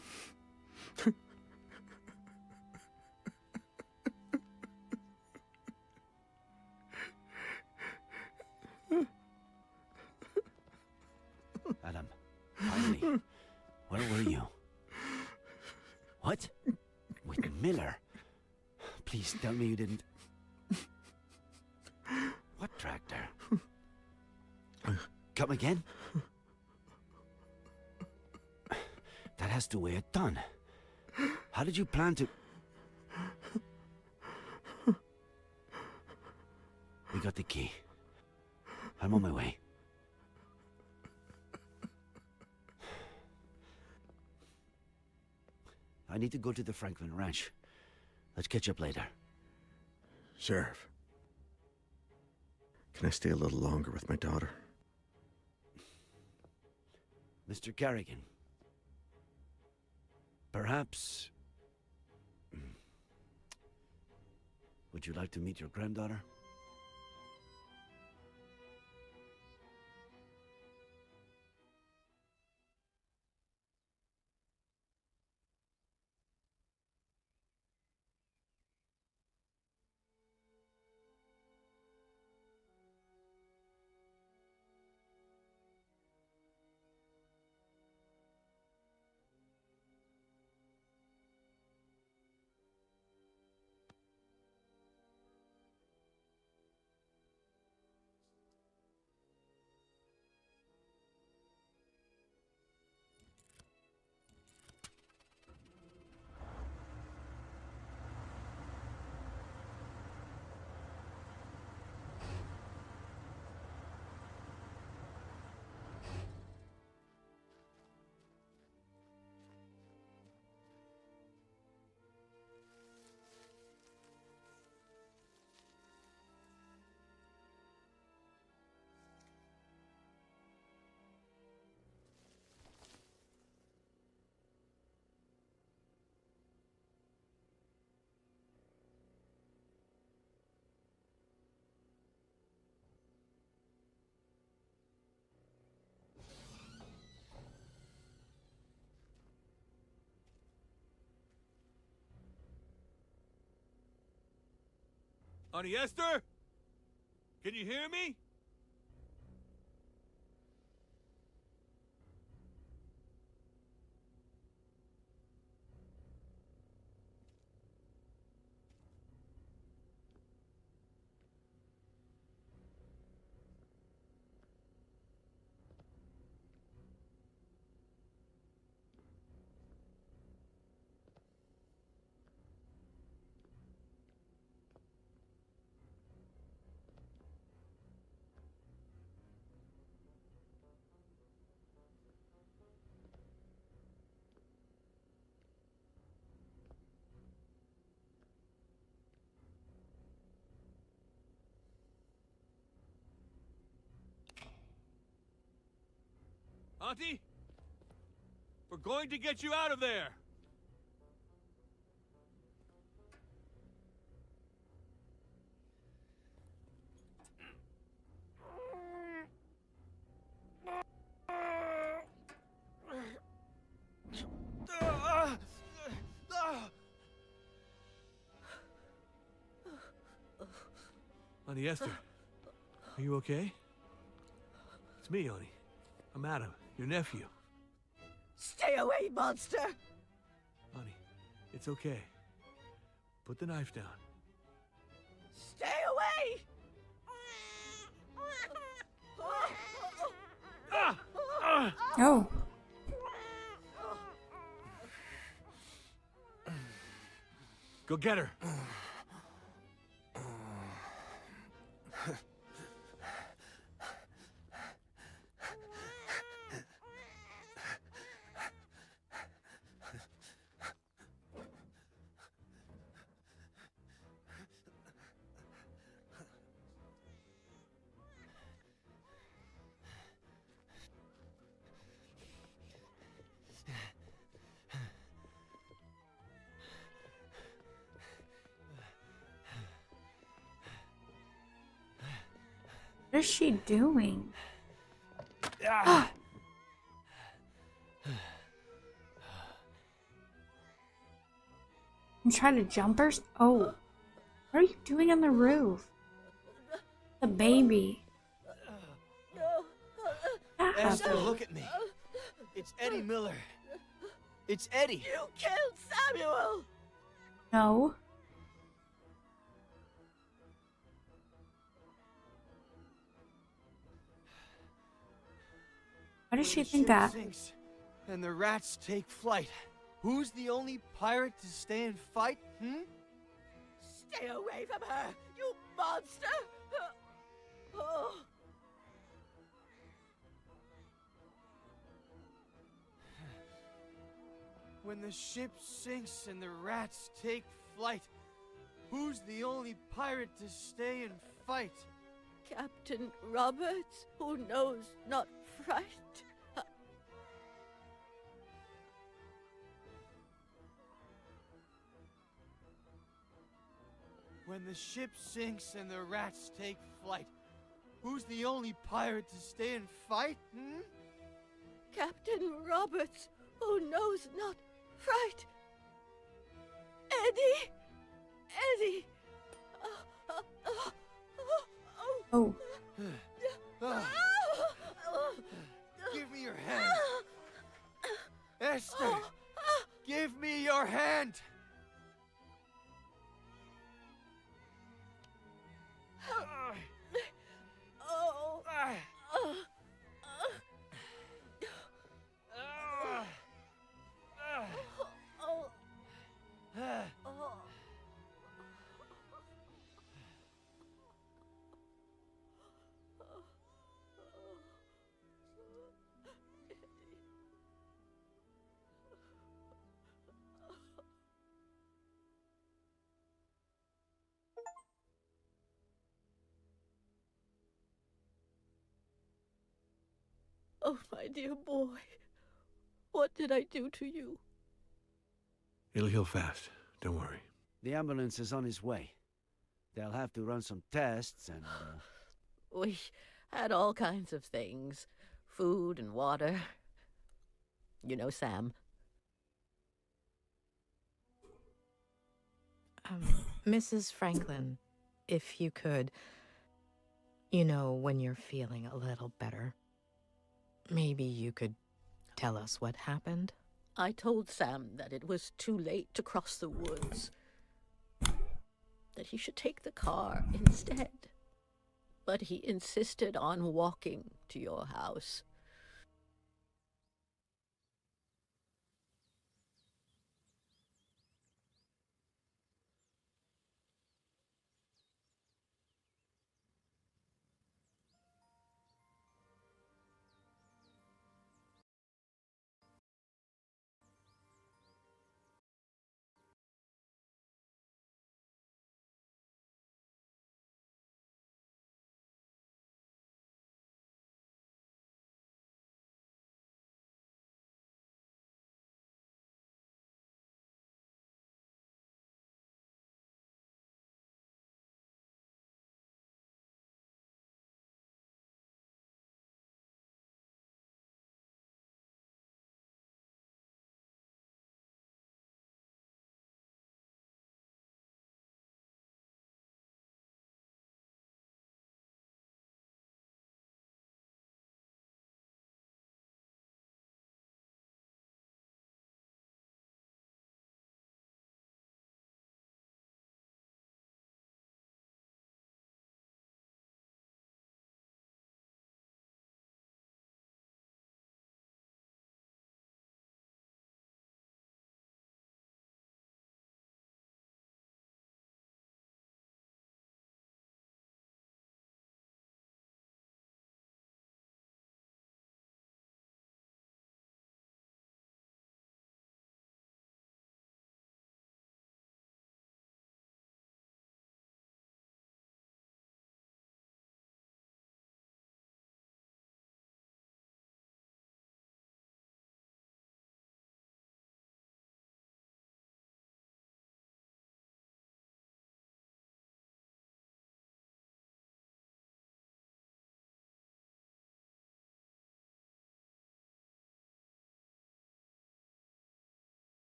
Adam, finally. Where were you? What? With Miller? Please tell me you didn't... What tractor? Come again? That has to weigh a ton. How did you plan to... We got the key. I'm on my way. I need to go to the Franklin Ranch. Let's catch up later. Sheriff, can I stay a little longer with my daughter? Mr. Kerrigan. Perhaps... Would you like to meet your granddaughter? Auntie Esther? Can you hear me? Auntie? We're going to get you out of there! Auntie Esther, are you okay? It's me, Auntie. I'm Adam, your nephew. Stay away, monster! Honey, it's okay. Put the knife down. Stay away! Oh. Go get her. What is she doing? I'm trying to jumpers. Oh, what are you doing on the roof? The baby. Esther, look at me. It's Eddie Miller. It's Eddie. You killed Samuel! No. Why does she think that? Sinks and the rats take flight. Who's the only pirate to stay and fight? Stay away from her, you monster! Oh. When the ship sinks and the rats take flight, who's the only pirate to stay and fight? Captain Roberts, who knows not fright. When the ship sinks and the rats take flight, who's the only pirate to stay and fight? Captain Roberts, who knows not fright. Eddie! Eddie! Oh. Give me your hand. Esther! Give me your hand! Oh, my dear boy, what did I do to you? It'll heal fast. Don't worry. The ambulance is on its way. They'll have to run some tests and, We had all kinds of things. Food and water. You know Sam. Mrs. Franklin, if you could, when you're feeling a little better, maybe you could tell us what happened? I told Sam that it was too late to cross the woods. That he should take the car instead. But he insisted on walking to your house.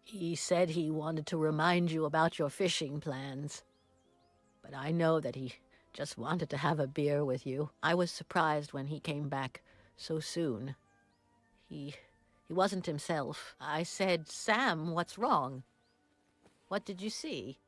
He said he wanted to remind you about your fishing plans. But I know that he just wanted to have a beer with you. I was surprised when he came back so soon. He wasn't himself. I said, Sam, what's wrong? What did you see?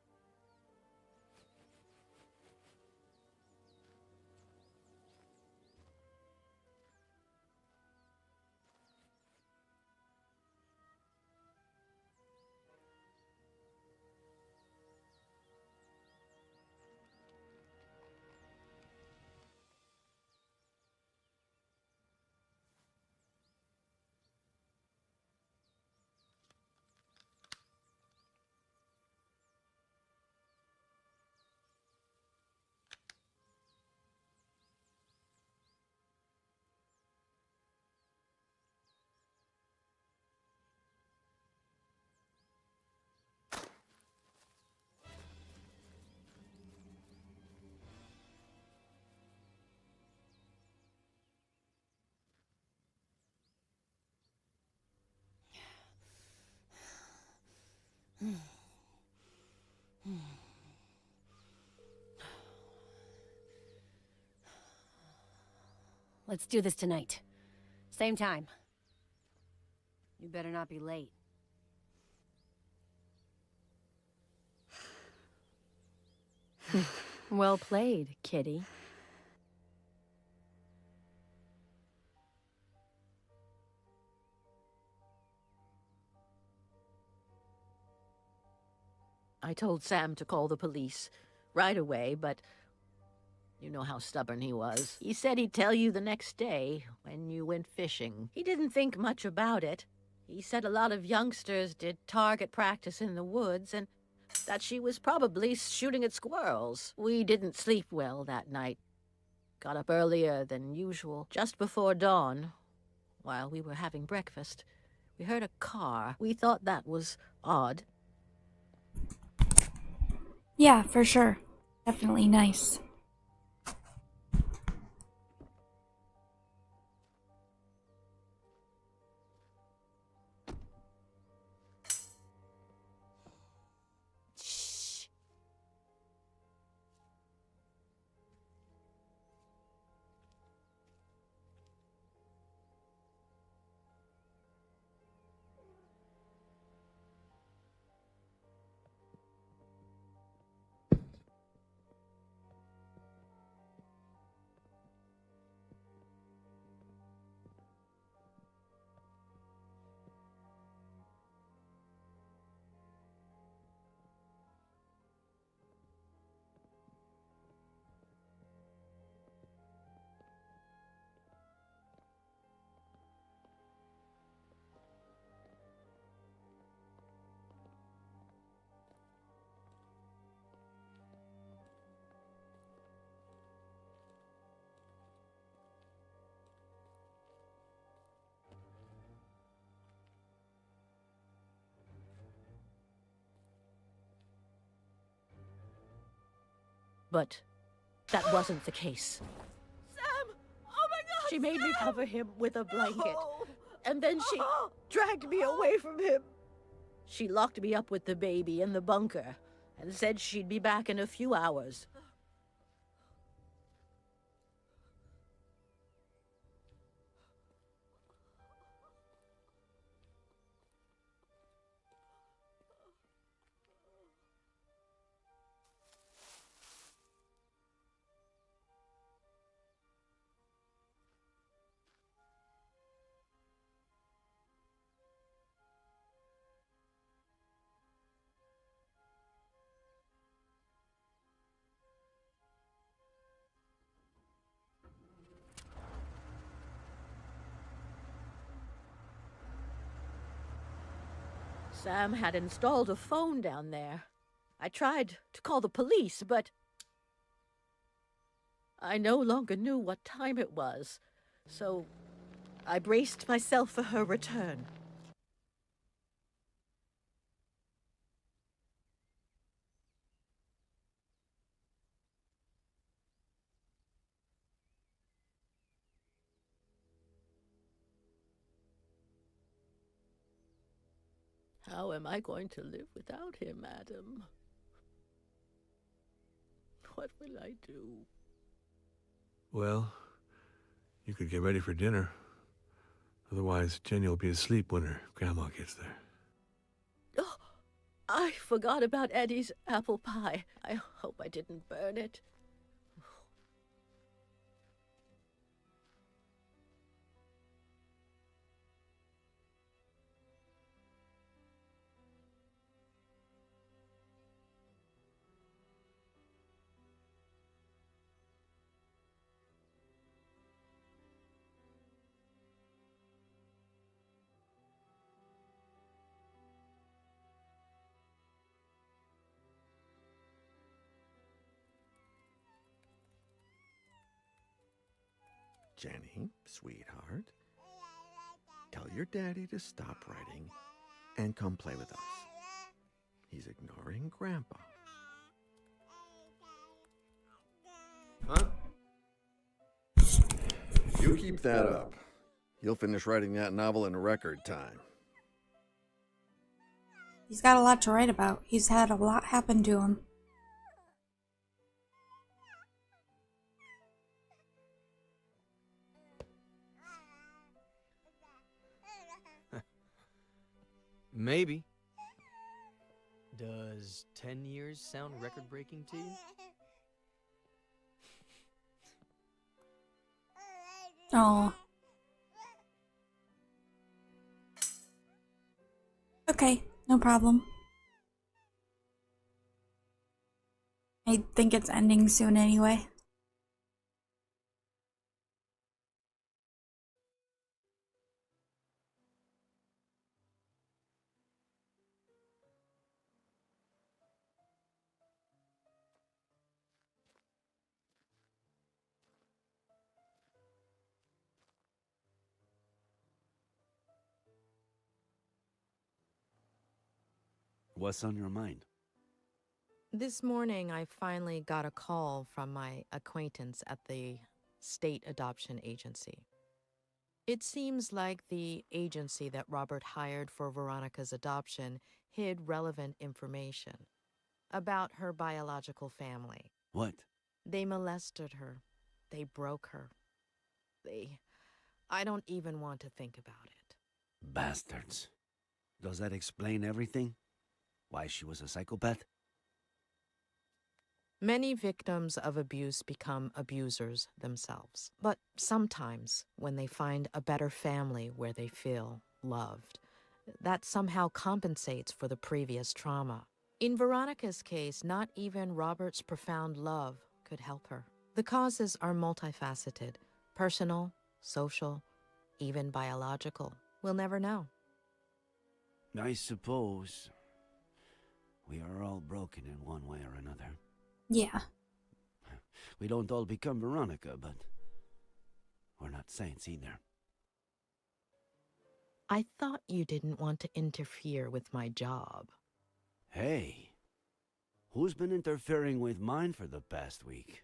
Let's do this tonight. Same time. You better not be late. Well played, kitty. I told Sam to call the police right away, but you know how stubborn he was. He said he'd tell you the next day when you went fishing. He didn't think much about it. He said a lot of youngsters did target practice in the woods and that she was probably shooting at squirrels. We didn't sleep well that night. Got up earlier than usual. Just before dawn, while we were having breakfast, we heard a car. We thought that was odd. Yeah, for sure. Definitely nice. But that wasn't the case. Sam! Oh my God! She made me Sam! cover him with a blanket. No! And then she dragged me away from him. She locked me up with the baby in the bunker and said she'd be back in a few hours. Sam had installed a phone down there. I tried to call the police, but I no longer knew what time it was, so I braced myself for her return. How am I going to live without him, Adam? What will I do? Well, you could get ready for dinner. Otherwise, Jenny will be asleep when her grandma gets there. Oh, I forgot about Eddie's apple pie. I hope I didn't burn it. Jenny, sweetheart, tell your daddy to stop writing and come play with us. He's ignoring Grandpa. Huh? You keep that up. You'll finish writing that novel in record time. He's got a lot to write about. He's had a lot happen to him. Maybe. Does 10 years sound record-breaking to you? Oh. Okay, no problem. I think it's ending soon anyway. What's on your mind? This morning, I finally got a call from my acquaintance at the state adoption agency. It seems like the agency that Robert hired for Veronica's adoption hid relevant information about her biological family. What? They molested her. They broke her. I don't even want to think about it. Bastards. Does that explain everything? Why she was a psychopath? Many victims of abuse become abusers themselves. But sometimes, when they find a better family where they feel loved, that somehow compensates for the previous trauma. In Veronica's case, not even Robert's profound love could help her. The causes are multifaceted: personal, social, even biological. We'll never know. I suppose we are all broken in one way or another. Yeah. We don't all become Veronica, but we're not saints either. I thought you didn't want to interfere with my job. Hey, who's been interfering with mine for the past week?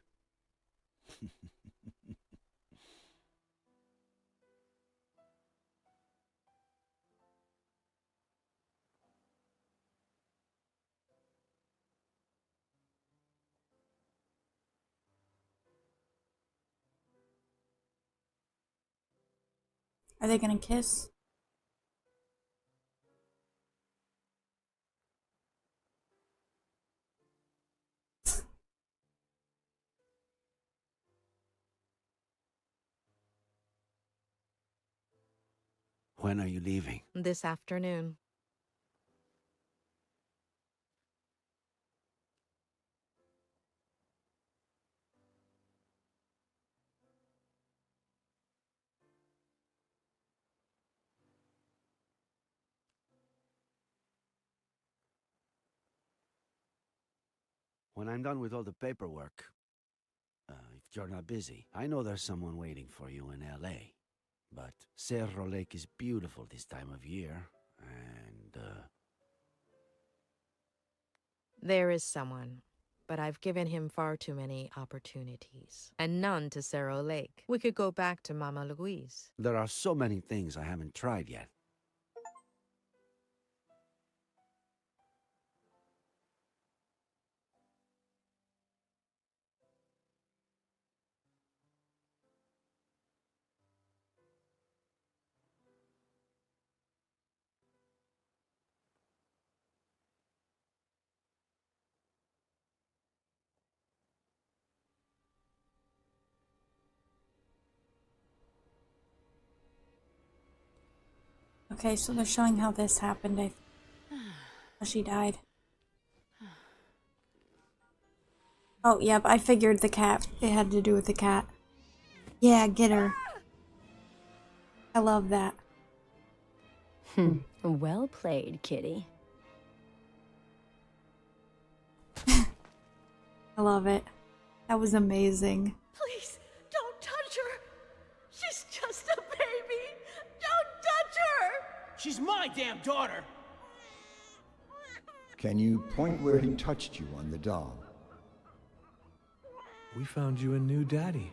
Are they gonna kiss? When are you leaving? This afternoon. When I'm done with all the paperwork. If you're not busy. I know there's someone waiting for you in L.A. But Cerro Lake is beautiful this time of year. And, There is someone, but I've given him far too many opportunities. And none to Cerro Lake. We could go back to Mama Louise. there are so many things I haven't tried yet. Okay, so they're showing how this happened. How she died. Oh, yep, I figured the cat. It had to do with the cat. Yeah, get her. I love that. Well played, kitty. I love it. That was amazing. Please, don't touch her. She's just a baby. Don't touch her. She's my damn daughter! Can you point where he touched you on the doll? We found you a new daddy.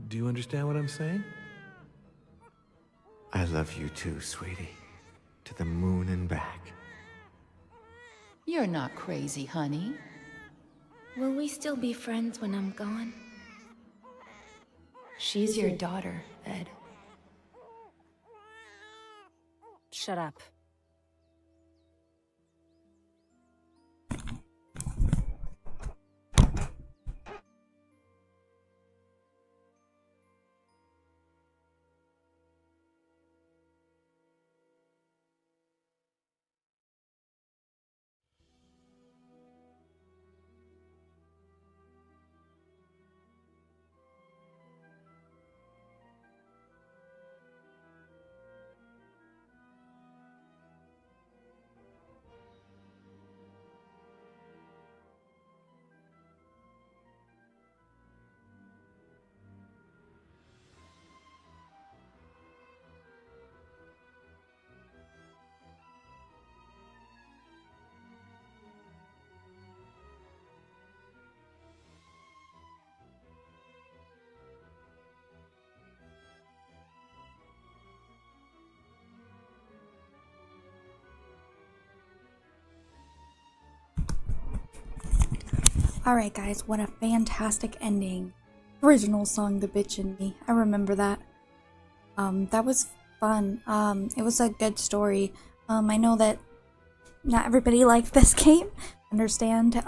Do you understand what I'm saying? I love you too, sweetie. To the moon and back. You're not crazy, honey. Will we still be friends when I'm gone? She's your daughter, Ed. Shut up. Alright guys, what a fantastic ending. Original song, The Bitch in Me. I remember that. That was fun. It was a good story. I know that not everybody liked this game. Understand.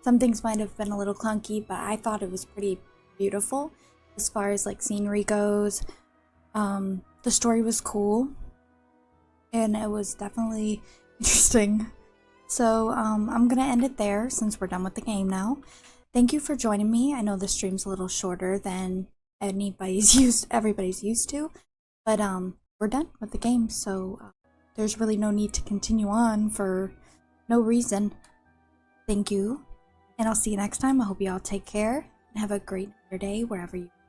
Some things might have been a little clunky, but I thought it was pretty beautiful as far as like scenery goes. The story was cool. And it was definitely interesting. So I'm gonna end it there since we're done with the game now. Thank you for joining me. I know the stream's a little shorter than everybody's used to, but we're done with the game, so there's really no need to continue on for no reason. Thank you, and I'll see you next time. I hope you all take care and have a great day wherever you are.